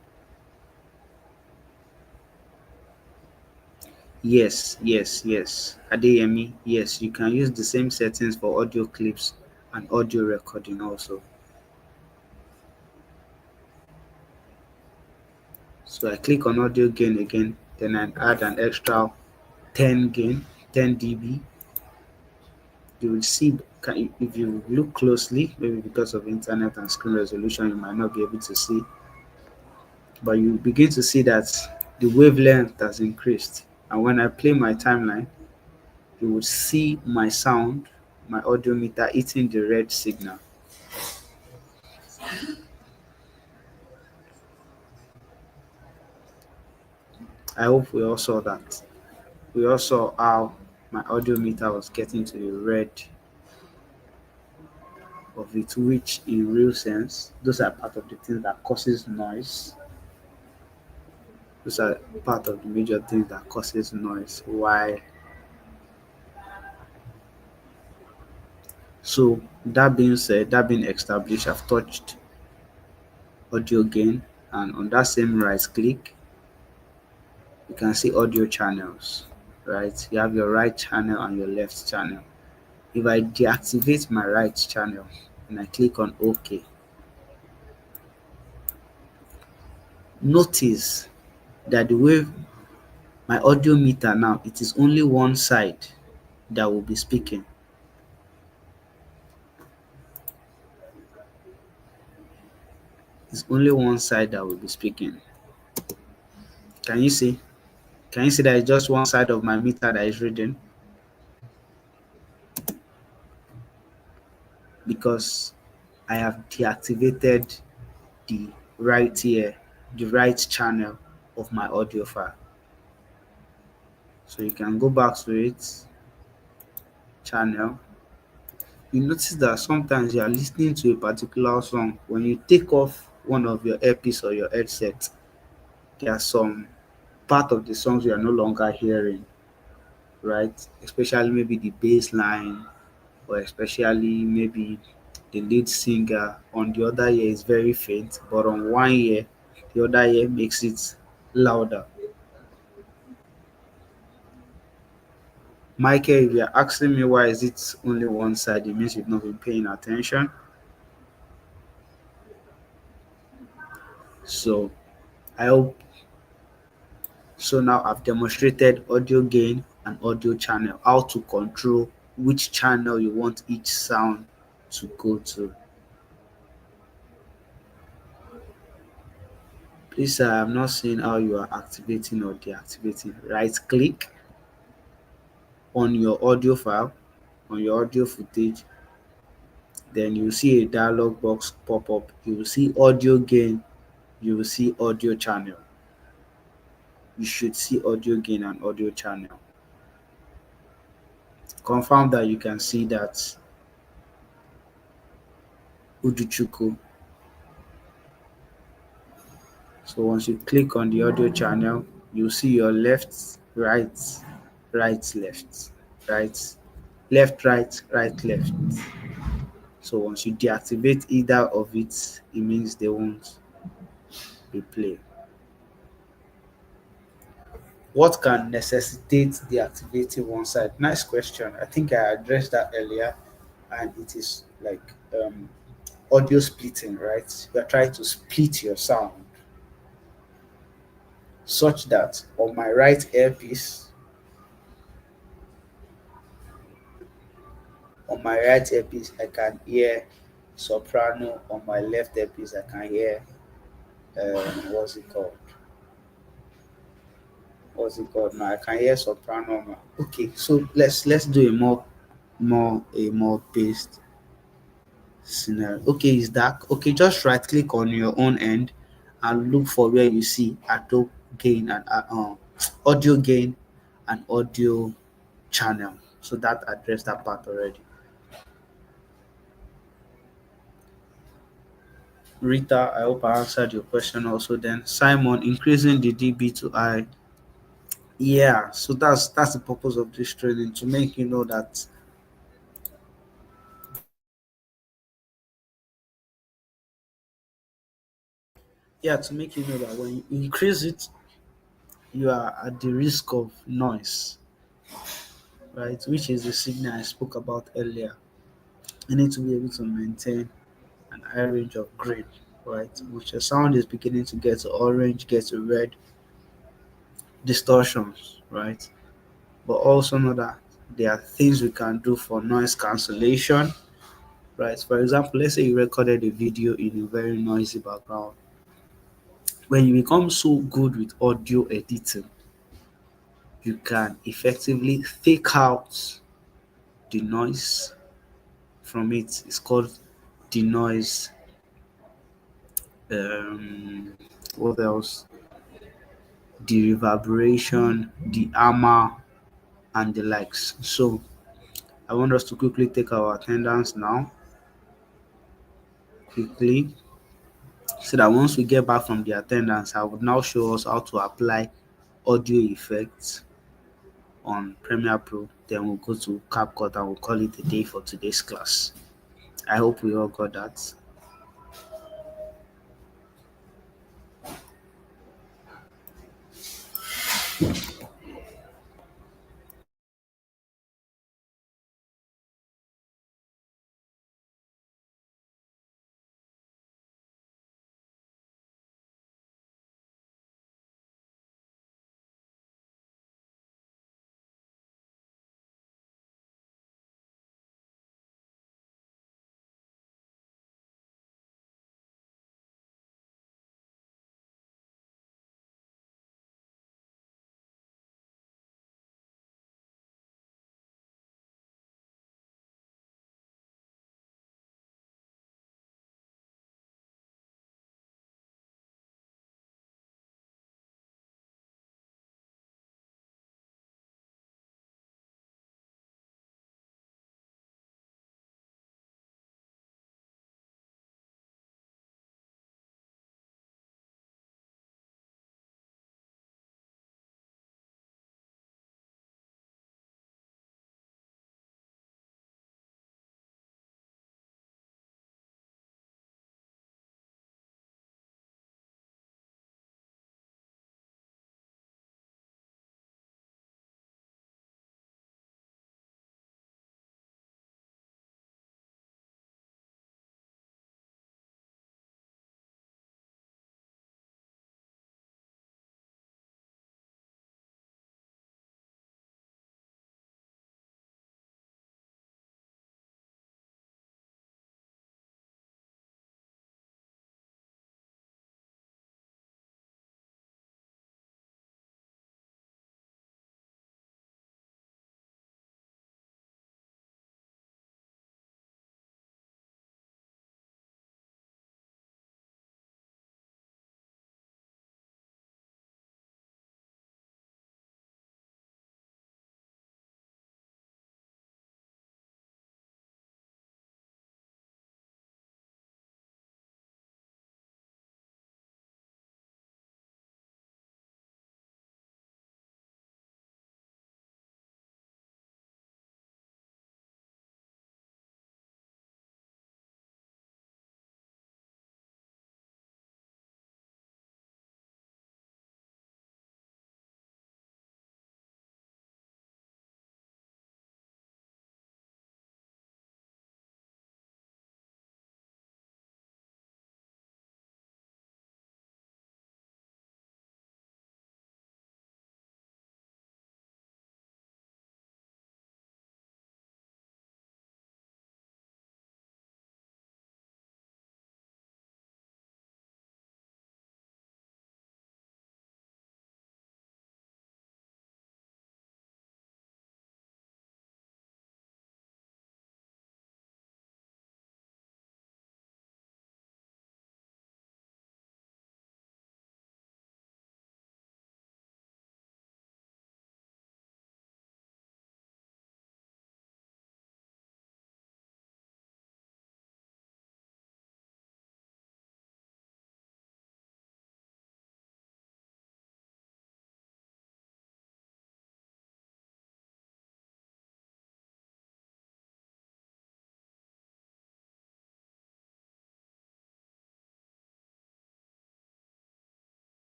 Yes. Adeyemi, yes, you can use the same settings for audio clips and audio recording also. So I click on audio gain again, then I add an extra 10 gain, 10 dB. You will see, if you look closely, maybe because of internet and screen resolution, you might not be able to see, but you begin to see that the wavelength has increased. And when I play my timeline, you will see my sound, my audio meter hitting the red signal. I hope we all saw that. We all saw how my audio meter was getting to the red of it, which in real sense, those are part of the things that causes noise. Those are part of the major things that causes noise. Why? So that being said, that being established, I've touched audio gain, and on that same right click, you can see audio channels. Right? You have your right channel and your left channel. If I deactivate my right channel and I click on OK, notice that the way my audio meter now, it is only one side that will be speaking. It's only one side that will be speaking. Can you see? Can you see that it's just one side of my meter that is reading? Because I have deactivated the right ear, the right channel of my audio file. So you can go back to it, channel. You notice that sometimes you are listening to a particular song. When you take off one of your earpiece or your headset, there are some part of the songs you are no longer hearing, right? Especially maybe the bass line, or especially maybe the lead singer on the other ear is very faint, but on one ear, the other ear makes it louder. Michael, if you're asking me why is it only one side, it means you've not been paying attention. So I hope so. Now I've demonstrated audio gain and audio channel, how to control which channel you want each sound to go to. Please, I'm not seeing how you are activating or deactivating. Right click on your audio file, on your audio footage, then you see a dialog box pop up. You will see audio gain, you will see audio channel. You should see audio gain and audio channel. Confirm that you can see that Uduchuku. So once you click on the audio channel, you see your left, right, right, left, right, left, right, right, left. So once you deactivate either of it, it means they won't be played. What can necessitate deactivating one side? Nice question. I think I addressed that earlier, and it is like audio splitting, right? You're trying to split your sound such that on my right earpiece, I can hear soprano. On my left earpiece, I can hear what's it called? What's it called now? I can hear soprano now. Okay, so let's do a more based scenario. Okay, is dark. Okay, just right click on your own end and look for where you see audio gain and audio gain and audio channel. So that addressed that part already. Rita, I hope I answered your question also. Then Simon, increasing the DB to I. Yeah, so that's the purpose of this training, to make you know that, yeah, to make you know that when you increase it, you are at the risk of noise, right? Which is the signal I spoke about earlier. You need to be able to maintain an high range of gain. right? Which the sound is beginning to get to orange, get to red, distortions, right? But also know that there are things we can do for noise cancellation, right? For example, let's say you recorded a video in a very noisy background. When you become so good with audio editing, you can effectively fake out the noise from it. It's called denoise. What else? The reverberation, the armor, and the likes. So I want us to quickly take our attendance now, quickly, so that once we get back from the attendance, I would now show us how to apply audio effects on Premiere Pro. Then we'll go to CapCut and we'll call it a day for today's class. I hope we all got that.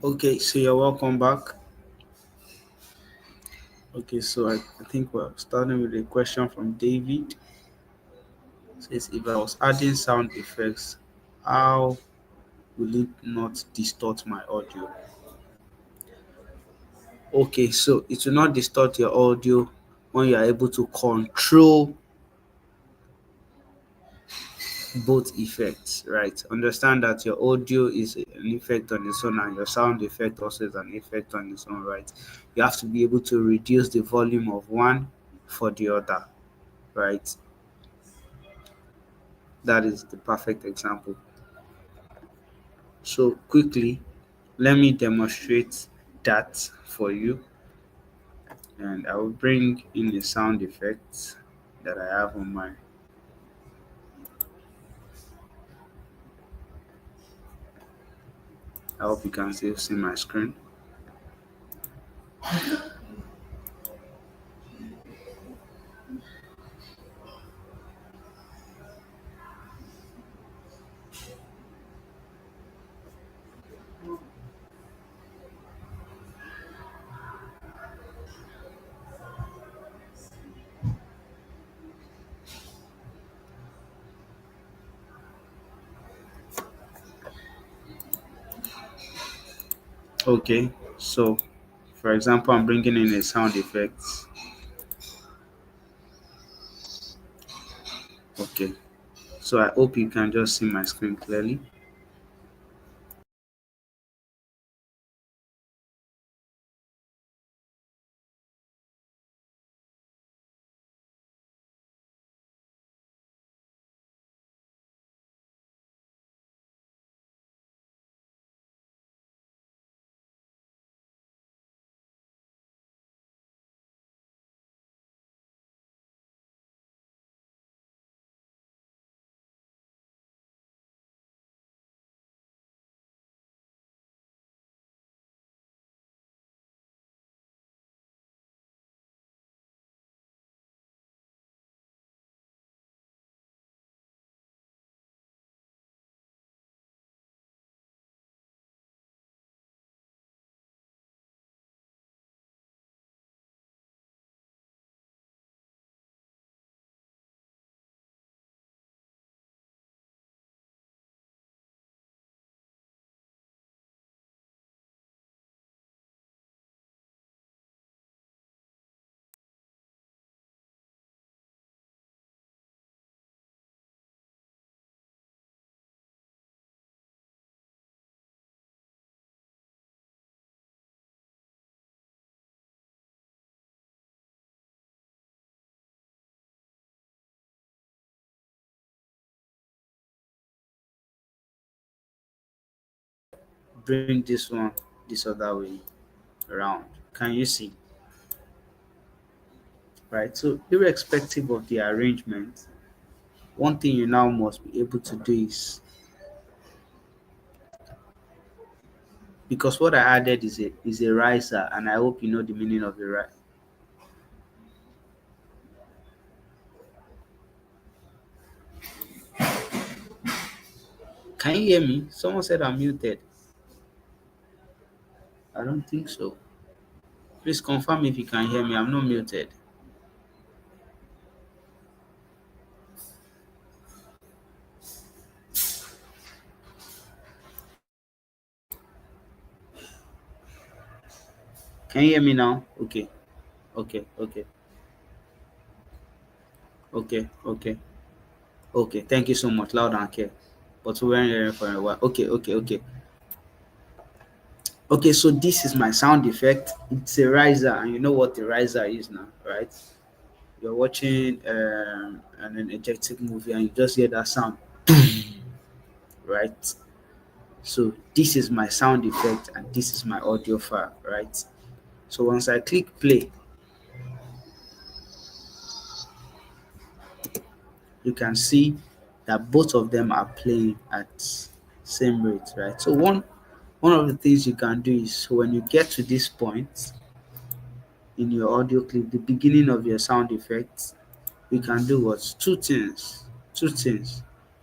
Okay, so you're welcome back. Okay, so I think we're starting with a question from David. It says, if I was adding sound effects, how will it not distort my audio? Okay, so it will not distort your audio when you are able to control both effects, right? Understand that your audio is an effect on its own and your sound effect also is an effect on its own, right? You have to be able to reduce the volume of one for the other, right? That is the perfect example. So quickly, let me demonstrate that for you, and I will bring in the sound effects that I have on my. I hope you can still see my screen. Okay, so for example, I'm bringing in a sound effect. Okay, so I hope you can just see my screen clearly. Bring this one this other way around. Can you see? Right. So irrespective of the arrangement, one thing you now must be able to do is, because what I added is a riser, and I hope you know the meaning of a riser. Can you hear me? Someone said I'm muted. I don't think so. Please confirm if you can hear me. I'm not muted. Can you hear me now? Okay. Okay. Okay. Okay. Okay. Okay. Thank you so much. Loud and clear. But we weren't hearing for a while. Okay. Okay. Okay. Okay. So this is my sound effect. It's a riser, and you know what the riser is now, right? You're watching an energetic movie, and you just hear that sound, right? So this is my sound effect, and this is my audio file, right? So once I click play, you can see that both of them are playing at same rate, right? So one of the things you can do is, when you get to this point in your audio clip, the beginning of your sound effects, you can do what? Two things.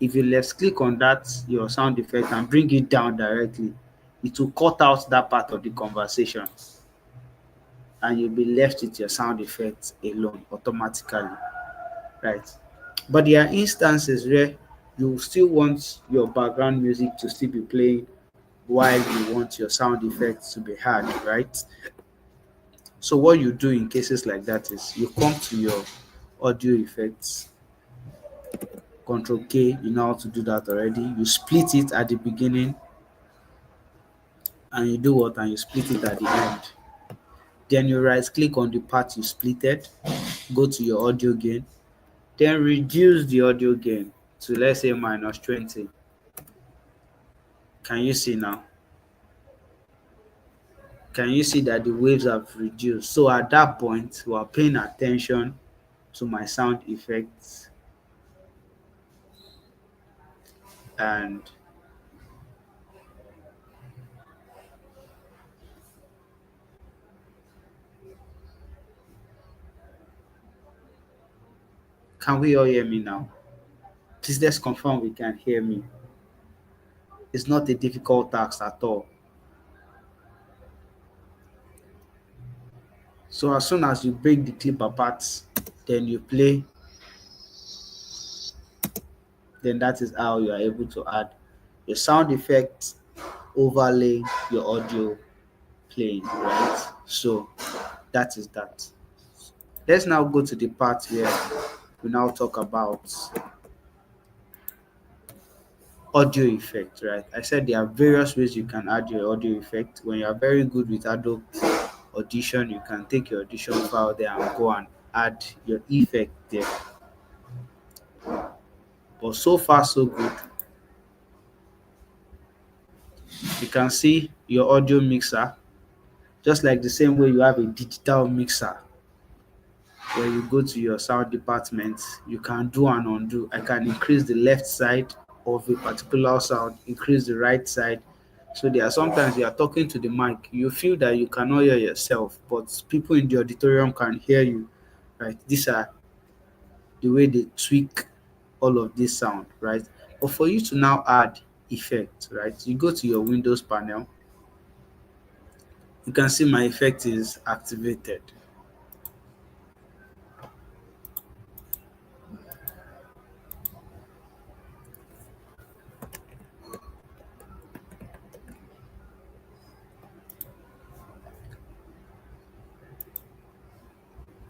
If you left click on that your sound effect and bring it down directly, it will cut out that part of the conversation, and you'll be left with your sound effects alone automatically, right? But there are instances where you still want your background music to still be playing while you want your sound effects to be heard, right? So what you do in cases like that is you come to your audio effects, Control K, you know how to do that already. You split it at the beginning, and you do what? And you split it at the end. Then you right click on the part you splitted, go to your audio gain, then reduce the audio gain to, let's say, minus 20. Can you see now? Can you see that the waves have reduced? So at that point, we are paying attention to my sound effects, and can we all hear me now? Please let's confirm we can hear me. It's not a difficult task at all. So as soon as you break the clip apart, then you play, then that is how you are able to add your sound effects overlay your audio playing, right? So that is that. Let's now go to the part where we now talk about audio effect, right? I said there are various ways you can add your audio effect. When you are very good with Adobe Audition, you can take your audition file there and go and add your effect there. But so far so good. You can see your audio mixer, just like the same way you have a digital mixer. Where you go to your sound department, you can do and undo. I can increase the left side of a particular sound, increase the right side. So there are sometimes you are talking to the mic, you feel that you cannot hear yourself, but people in the auditorium can hear you, right? These are the way they tweak all of this sound, right? But for you to now add effect, right? You go to your Windows panel, you can see my effect is activated.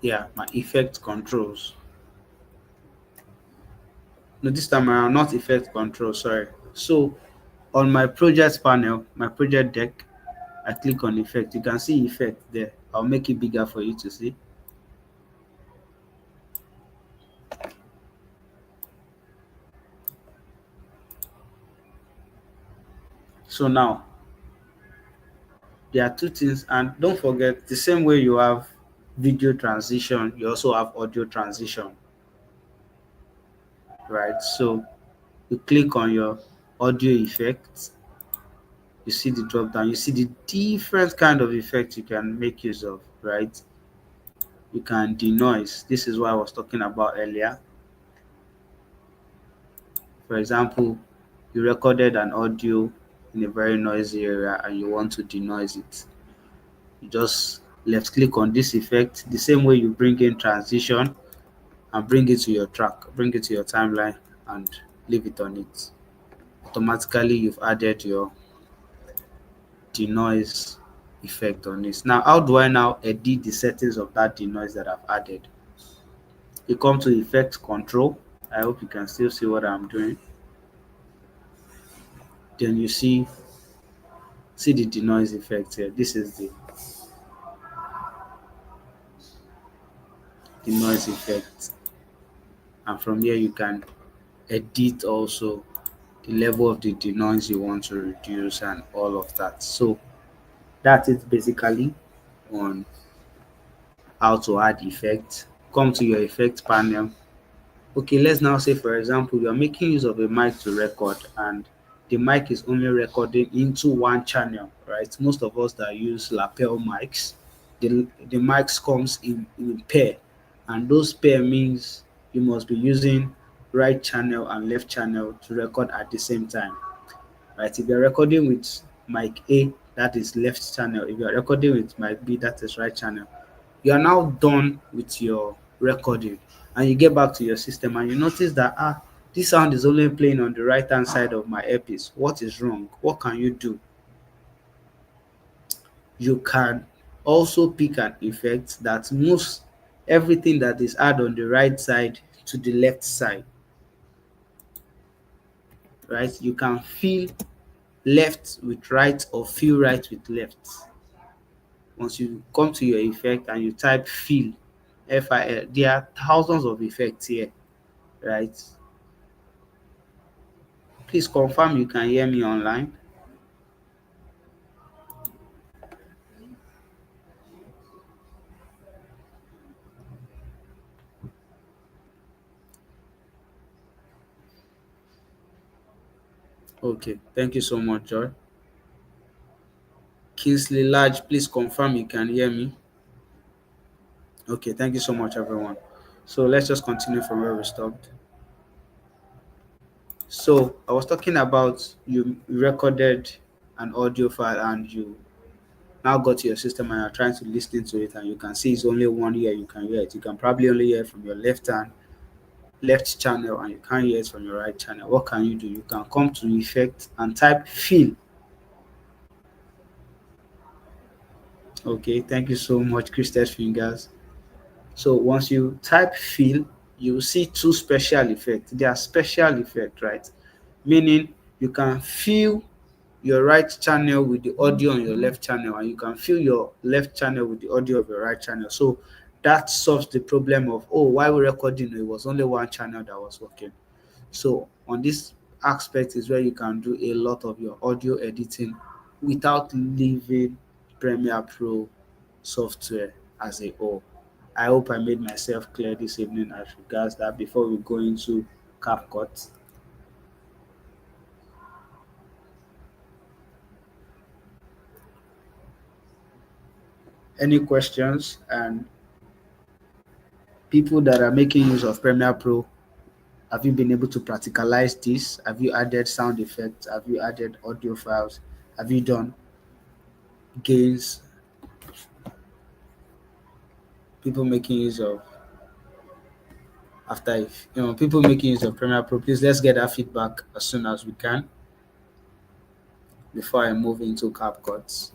Yeah, my effect controls. No, this time around, not effect control, sorry. So on my project panel, my project deck, I click on effect. You can see effect there. I'll make it bigger for you to see. So now there are two things, and don't forget the same way you have video transition, you also have audio transition, right? So you click on your audio effects, you see the drop down, you see the different kind of effects you can make use of, right? You can denoise. This is what I was talking about earlier. For example, you recorded an audio in a very noisy area and you want to denoise it. You just left click on this effect the same way you bring in transition and bring it to your track, bring it to your timeline and leave it on it. Automatically, you've added your denoise effect on it. Now, how do I now edit the settings of that denoise that I've added? You come to effect control. I hope you can still see what I'm doing. Then you see the denoise effect here. This is the noise effect, and from here you can edit also the level of the denoise you want to reduce and all of that. So that is basically on how to add effect. Come to your effect panel. Okay, let's now say for example you're making use of a mic to record, and the mic is only recording into one channel, right? Most of us that use lapel mics, the mics comes in pair, and those pair means you must be using right channel and left channel to record at the same time, right? If you're recording with mic A, that is left channel. If you are recording with mic B, that is right channel. You are now done with your recording, and you get back to your system and you notice that this sound is only playing on the right hand side of my earpiece. What is wrong? What can you do? You can also pick an effect that moves everything that is add on the right side to the left side, right? You can feel left with right or feel right with left. Once you come to your effect and you type fill, FIL, there are thousands of effects here, right? Please confirm you can hear me online. Okay, thank you so much, Joy. Kingsley Large, please confirm you can hear me. Okay, thank you so much, everyone. So let's just continue from where we stopped. So I was talking about you recorded an audio file and you now go to your system and you're trying to listen to it and you can see it's only one ear you can hear it. You can probably only hear it from your left channel and you can't hear it from your right channel. What can you do? You can come to effect and type fill. Okay, thank you so much, Christed Fingers. So once you type fill, you will see two special effects. They are special effect, right? Meaning you can fill your right channel with the audio on your left channel, and you can fill your left channel with the audio of your right channel. So that solves the problem of, oh, while we're recording, it was only one channel that was working. So on this aspect is where you can do a lot of your audio editing without leaving Premiere Pro software as a whole. I hope I made myself clear this evening as regards that before we go into CapCut. Any questions? And people that are making use of Premiere Pro, have you been able to practicalize this? Have you added sound effects? Have you added audio files? Have you done gains? People making use of after if people making use of Premiere Pro, please let's get that feedback as soon as we can before I move into CapCut.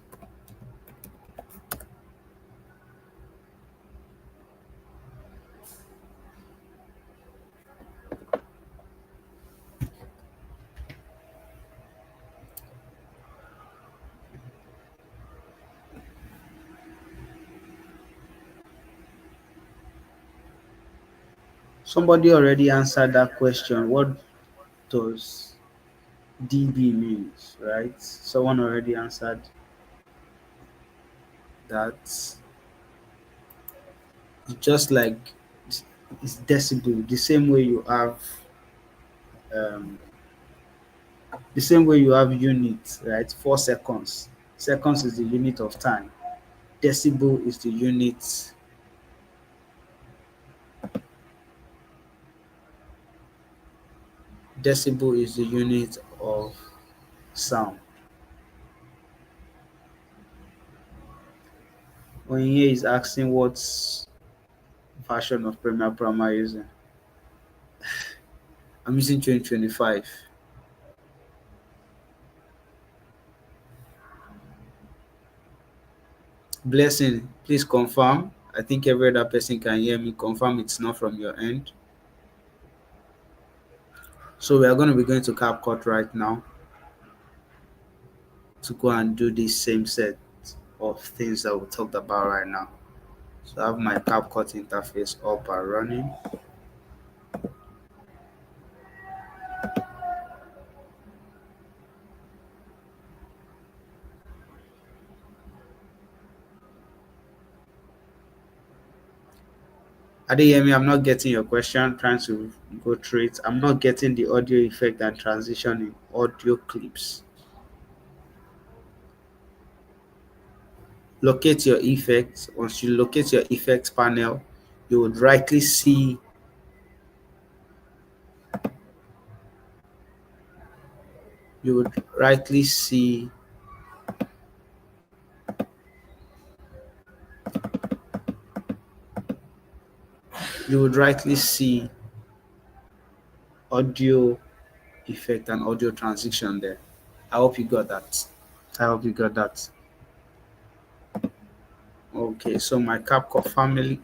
Somebody already answered that question. What does DB means, right? Someone already answered that. It's just like it's decibel, um, the same way you have units, right? 4 seconds. Seconds is the unit of time. Decibel is the unit. Decibel is the unit of sound. Onye is asking what version of Premiere Pro am I using? I'm using 2025. Blessing, please confirm. I think every other person can hear me. Confirm it's not from your end. So we are going to be going to CapCut right now to go and do this same set of things that we talked about right now. So I have my CapCut interface up and running. Adeyemi, I'm not getting your question. Trying to go through it. I'm not getting the audio effect and transition in audio clips. Locate your effects. Once you locate your effects panel, you would rightly see you would rightly see you would rightly see audio effect and audio transition there. I hope you got that. I hope you got that. Okay, so my CapCut family.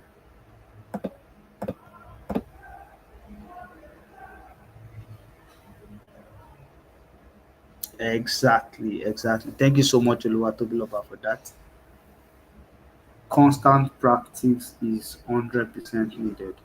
Exactly, exactly. Thank you so much, Oluwatobiloba, for that. Constant practice is 100% needed.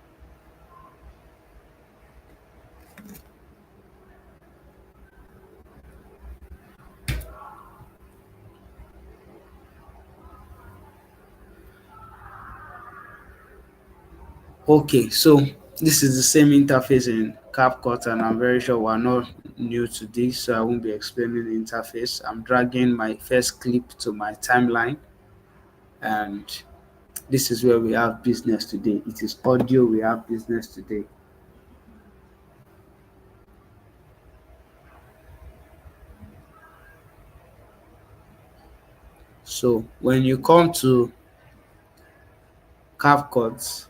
Okay, so this is the same interface in CapCut, and I'm very sure we're not new to this, so I won't be explaining the interface. I'm dragging my first clip to my timeline, and this is where we have business today. It is audio, we have business today. So when you come to CapCut,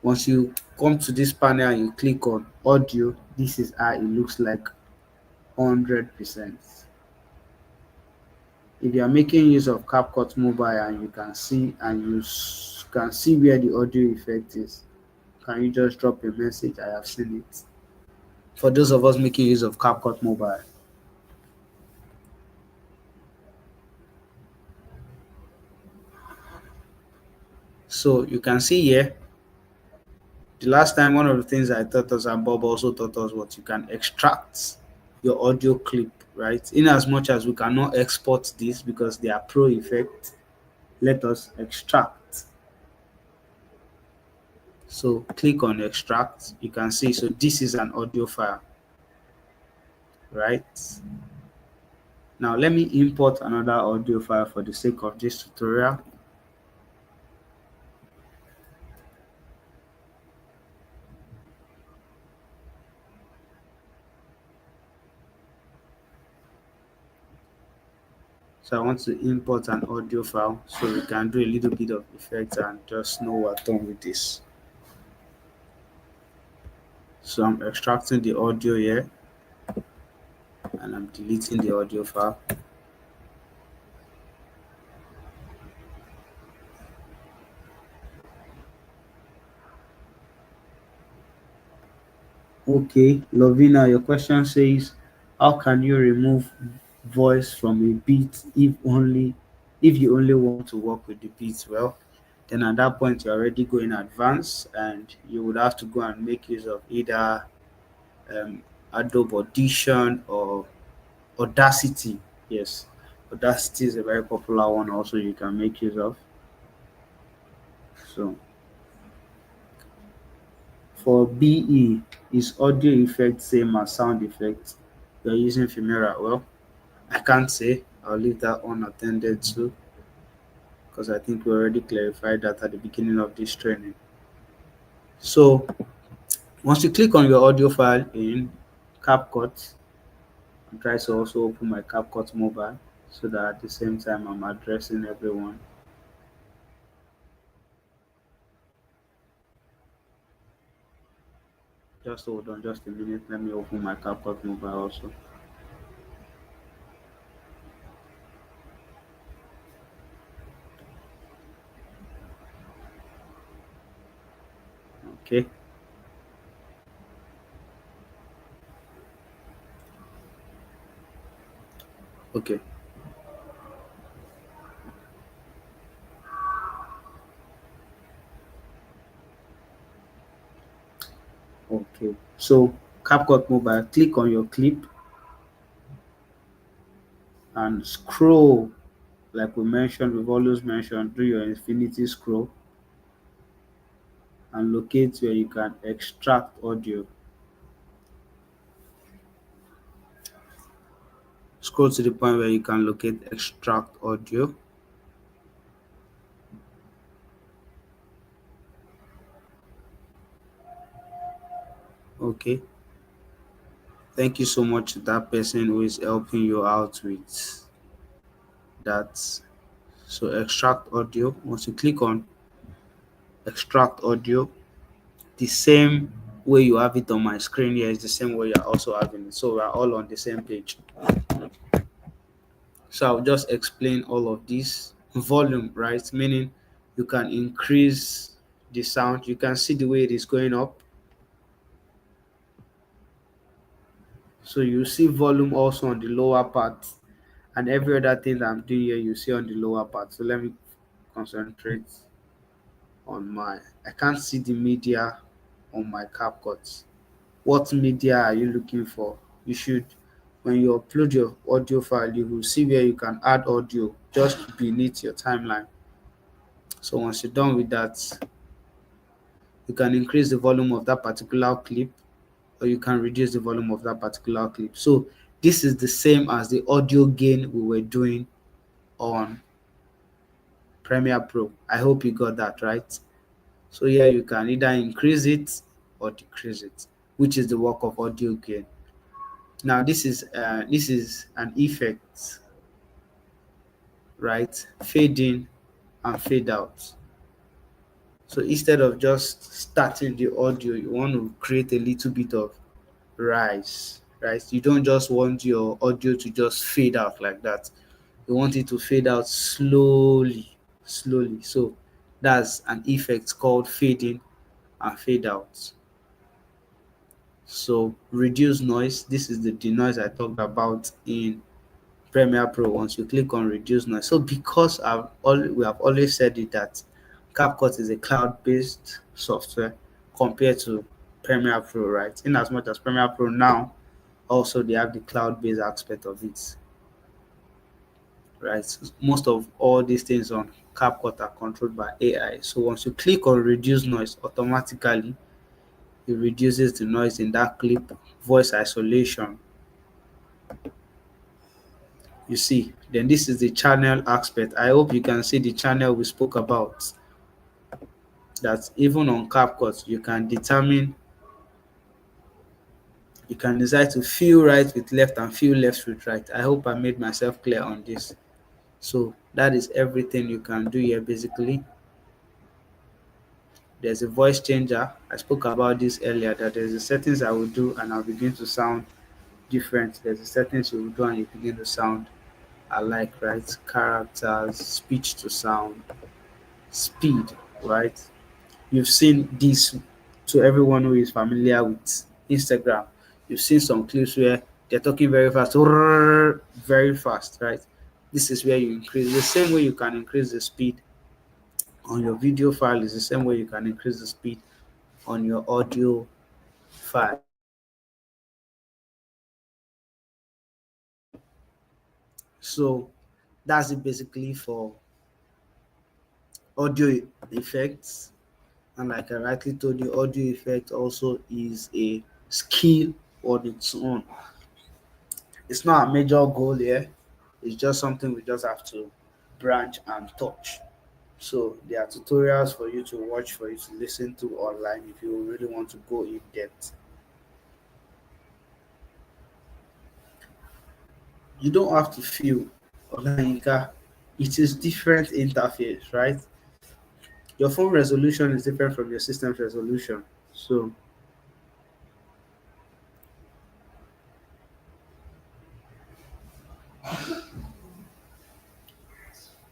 once you come to this panel and you click on audio, this is how it looks like 100%. If you are making use of CapCut Mobile and you can see and can see where the audio effect is, can you just drop a message? I have seen it. For those of us making use of CapCut Mobile. So you can see here, the last time one of the things I taught us and Bob also taught us was you can extract your audio clip, right? In as much as we cannot export this because they are pro effect, let us extract. So click on extract. You can see, so this is an audio file, right? Now let me import another audio file for the sake of this tutorial. So I want to import an audio file so we can do a little bit of effect and just know we're done with this. So I'm extracting the audio here and I'm deleting the audio file. Okay, Lovina, your question says, how can you remove voice from a beat if you only want to work with the beats? Well, then at that point you're already going advanced and you would have to go and make use of either um, Adobe Audition or Audacity. Yes, Audacity is a very popular one also you can make use of. So for BE, is audio effect same as sound effect? You're using Filmora. Well, I can't say. I'll leave that unattended to because I think we already clarified that at the beginning of this training. So once you click on your audio file in CapCut, I try to also open my CapCut mobile so that at the same time I'm addressing everyone. Just hold on just a minute. Let me open my CapCut mobile also. Okay. Okay. Okay. So CapCut mobile, click on your clip and scroll like we mentioned, we've always mentioned, do your infinity scroll and locate where you can extract audio. Scroll to the point where you can locate extract audio. Okay. Thank you so much to that person who is helping you out with that. So extract audio. Once you click on extract audio. The same way you have it on my screen here is the same way you're also having it. So we're all on the same page. So I'll just explain all of this. Volume, right? Meaning you can increase the sound. You can see the way it is going up. So you see volume also on the lower part, and every other thing that I'm doing here you see on the lower part. So let me concentrate on my, I can't see the media on my CapCut. What media are you looking for? You should, when you upload your audio file, you will see where you can add audio just beneath your timeline. So once you're done with that, you can increase the volume of that particular clip, or you can reduce the volume of that particular clip. So this is the same as the audio gain we were doing on Premiere Pro. I hope you got that right. So here you can either increase it or decrease it, which is the work of audio gain. Now this is an effect, right? Fade in and fade out. So instead of just starting the audio, you want to create a little bit of rise, right? You don't just want your audio to just fade out like that. You want it to fade out slowly, slowly. So that's an effect called fading and fade out. So reduce noise. This is the denoise I talked about in Premiere Pro. Once you click on reduce noise. So because we have always said it that CapCut is a cloud-based software compared to Premiere Pro, right? In as much as Premiere Pro now also they have the cloud-based aspect of it, right? Most of all these things on CapCut are controlled by AI. So once you click on reduce noise, automatically it reduces the noise in that clip, voice isolation. You see, then this is the channel aspect. I hope you can see the channel we spoke about. That even on CapCut, you can decide to feel right with left and feel left with right. I hope I made myself clear on this. So that is everything you can do here basically. There's a voice changer. I spoke about this earlier that there's a settings I will do and I'll begin to sound different. There's a settings you will do and you begin to sound alike, right? Characters, speech to sound, speed, right? You've seen this to everyone who is familiar with Instagram. You've seen some clips where they're talking very fast, very fast, right? This is where you increase. The same way you can increase the speed on your video file is the same way you can increase the speed on your audio file. So that's it basically for audio effects. And like I rightly told you, audio effect also is a skill on its own. It's not a major goal here. It's just something we just have to branch and touch. So there are tutorials for you to watch, for you to listen to online if you really want to go in depth. You don't have to feel Olayinka. It is different interface, right? Your phone resolution is different from your system's resolution. So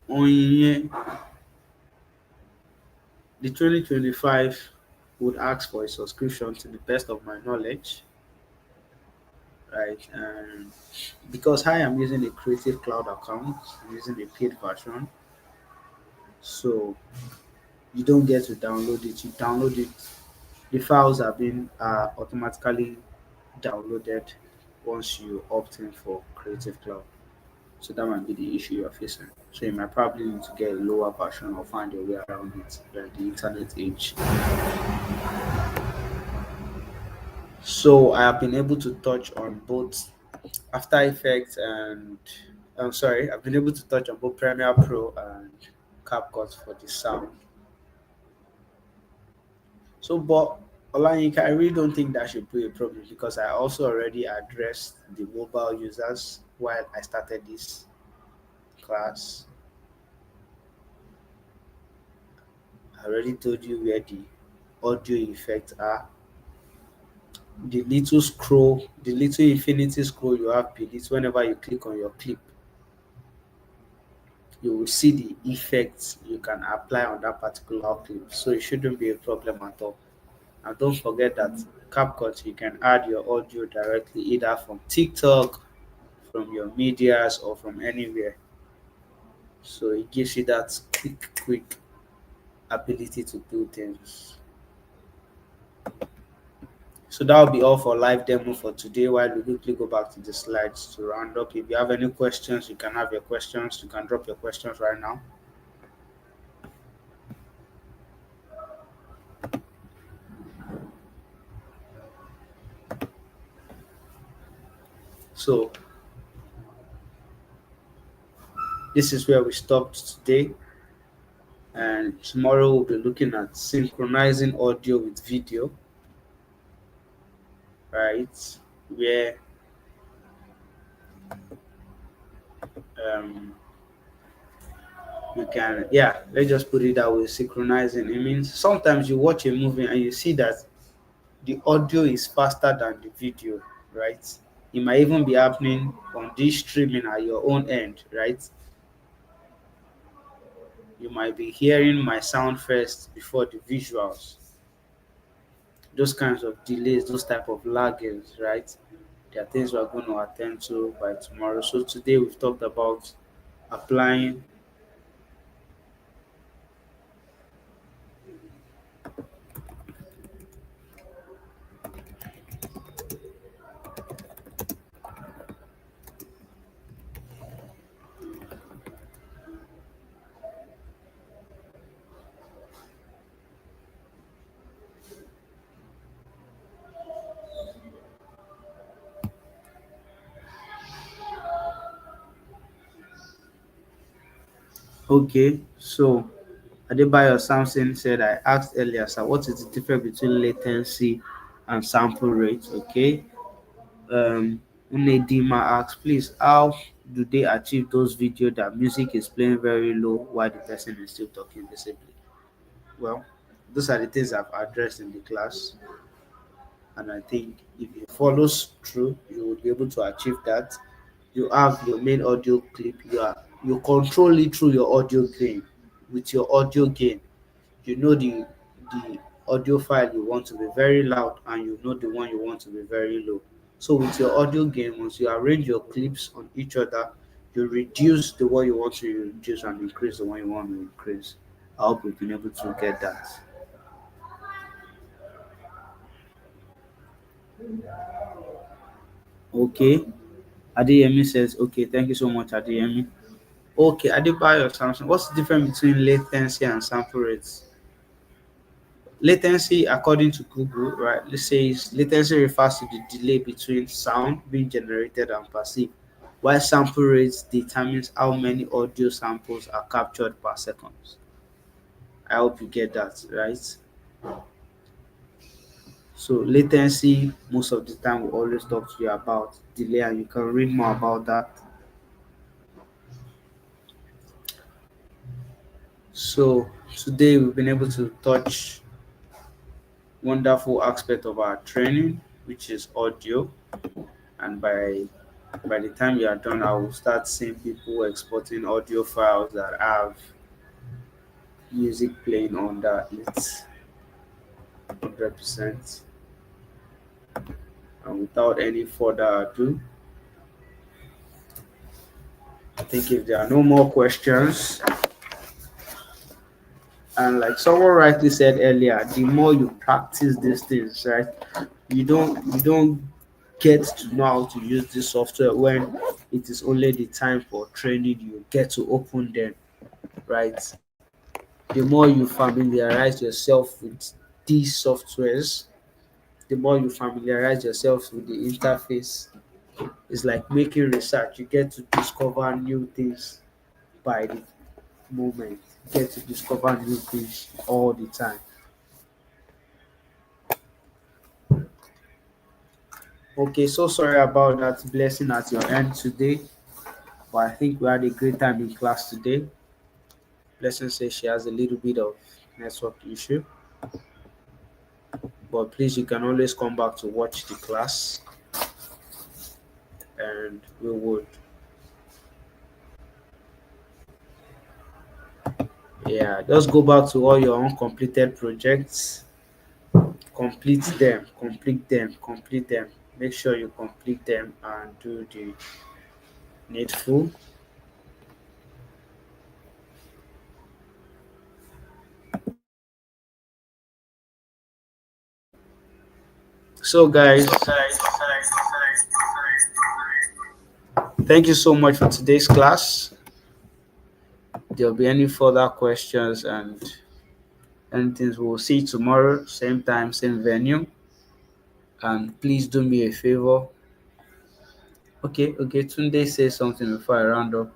on here, the 2025 would ask for a subscription to the best of my knowledge, right? And because I am using a Creative Cloud account, I'm using a paid version, so you don't get to download it. You download it. The files are being automatically downloaded once you opt in for Creative Cloud. So that might be the issue you're facing. So you might probably need to get a lower version or find your way around it, like the internet age. So I have been able to touch on both After Effects and I'm sorry, I've been able to touch on both Premiere Pro and CapCut for the sound. So, but Olayinka, I really don't think that should be a problem because I also already addressed the mobile users while I started this class. I already told you where the audio effects are. The little scroll, the little infinity scroll you have beneath, whenever you click on your clip, you will see the effects you can apply on that particular clip. So it shouldn't be a problem at all. And don't forget that CapCut, you can add your audio directly either from TikTok, from your medias, or from anywhere. So it gives you that quick ability to do things. So that will be all for live demo for today. While we quickly go back to the slides to round up. If you have any questions, you can have your questions. You can drop your questions right now. So this is where we stopped today. And tomorrow we'll be looking at synchronizing audio with video, right? Where um, you can, yeah, let's just put it that way, synchronizing. It means sometimes you watch a movie and you see that the audio is faster than the video, right? It might even be happening on this streaming at your own end, right? You might be hearing my sound first before the visuals. Those kinds of delays, those type of laggings, right? There are things we're going to attend to by tomorrow. So today we've talked about applying. Okay, so Adebayo Samson said, I asked earlier, sir, what is the difference between latency and sample rate? Okay. Unedima asks, please, how do they achieve those videos that music is playing very low while the person is still talking visibly? Well, those are the things I've addressed in the class, and I think if it follows through, you will be able to achieve that. You have your main audio clip, you control it through your audio gain. With your audio gain, you know the audio file you want to be very loud, and you know the one you want to be very low. So with your audio gain, once you arrange your clips on each other, you reduce the one you want to reduce and increase the one you want to increase. I hope we've been able to get that. Okay. Adeyemi says, okay, thank you so much, Adeyemi. Okay, Adebayo Samson, what's the difference between latency and sample rates? Latency, according to Google, right, let's say latency refers to the delay between sound being generated and perceived, while sample rate determines how many audio samples are captured per second. I hope you get that, right? So latency, most of the time, we always talk to you about delay, and you can read more about that. So today we've been able to touch wonderful aspect of our training, which is audio. And by the time you are done, I will start seeing people exporting audio files that have music playing under it 100%. And without any further ado, I think if there are no more questions, and like someone rightly said earlier, the more you practice these things, right, you don't get to know how to use this software when it is only the time for training you get to open them, right? The more you familiarize yourself with these softwares, the more you familiarize yourself with the interface. It's like making research. You get to discover new things by the moment. You get to discover new things all the time. Okay, so sorry about that blessing at your end today, but I think we had a great time in class today. Blessing says she has a little bit of network issue. But please, you can always come back to watch the class, and we would, yeah, just go back to all your uncompleted projects, complete them, complete them, complete them. Make sure you complete them and do the needful. So, guys, thank you so much for today's class. There'll be any further questions and anything, we'll see you tomorrow, same time, same venue. And please do me a favor. Okay, Tunde say something before I round up.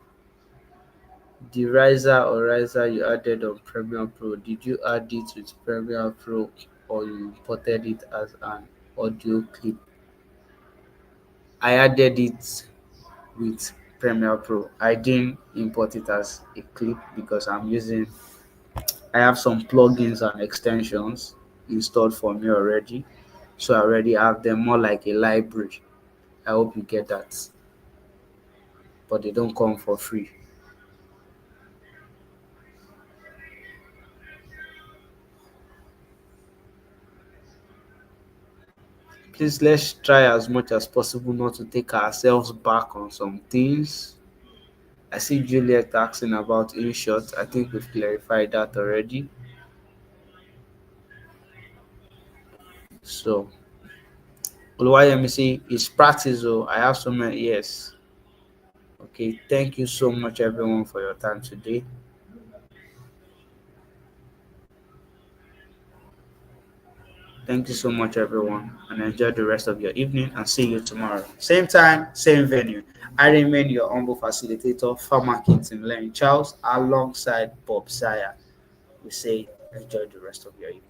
The riser or riser you added on Premiere Pro, did you add it with Premiere Pro or you imported it as an audio clip? I added it with Premiere Pro. I didn't import it as a clip because I have some plugins and extensions installed for me already. So I already have them more like a library. I hope you get that. But they don't come for free. Please, let's try as much as possible not to take ourselves back on some things. I see Juliet asking about InShot. I think we've clarified that already. So, Oluwayemi, it's practice. Oh, I have so many. Yes. Okay. Thank you so much, everyone, for your time today. Thank you so much, everyone, and enjoy the rest of your evening. And see you tomorrow. Same time, same venue. I remain your humble facilitator, Farmer Kingston Lane Charles, alongside Bob Saya. We say enjoy the rest of your evening.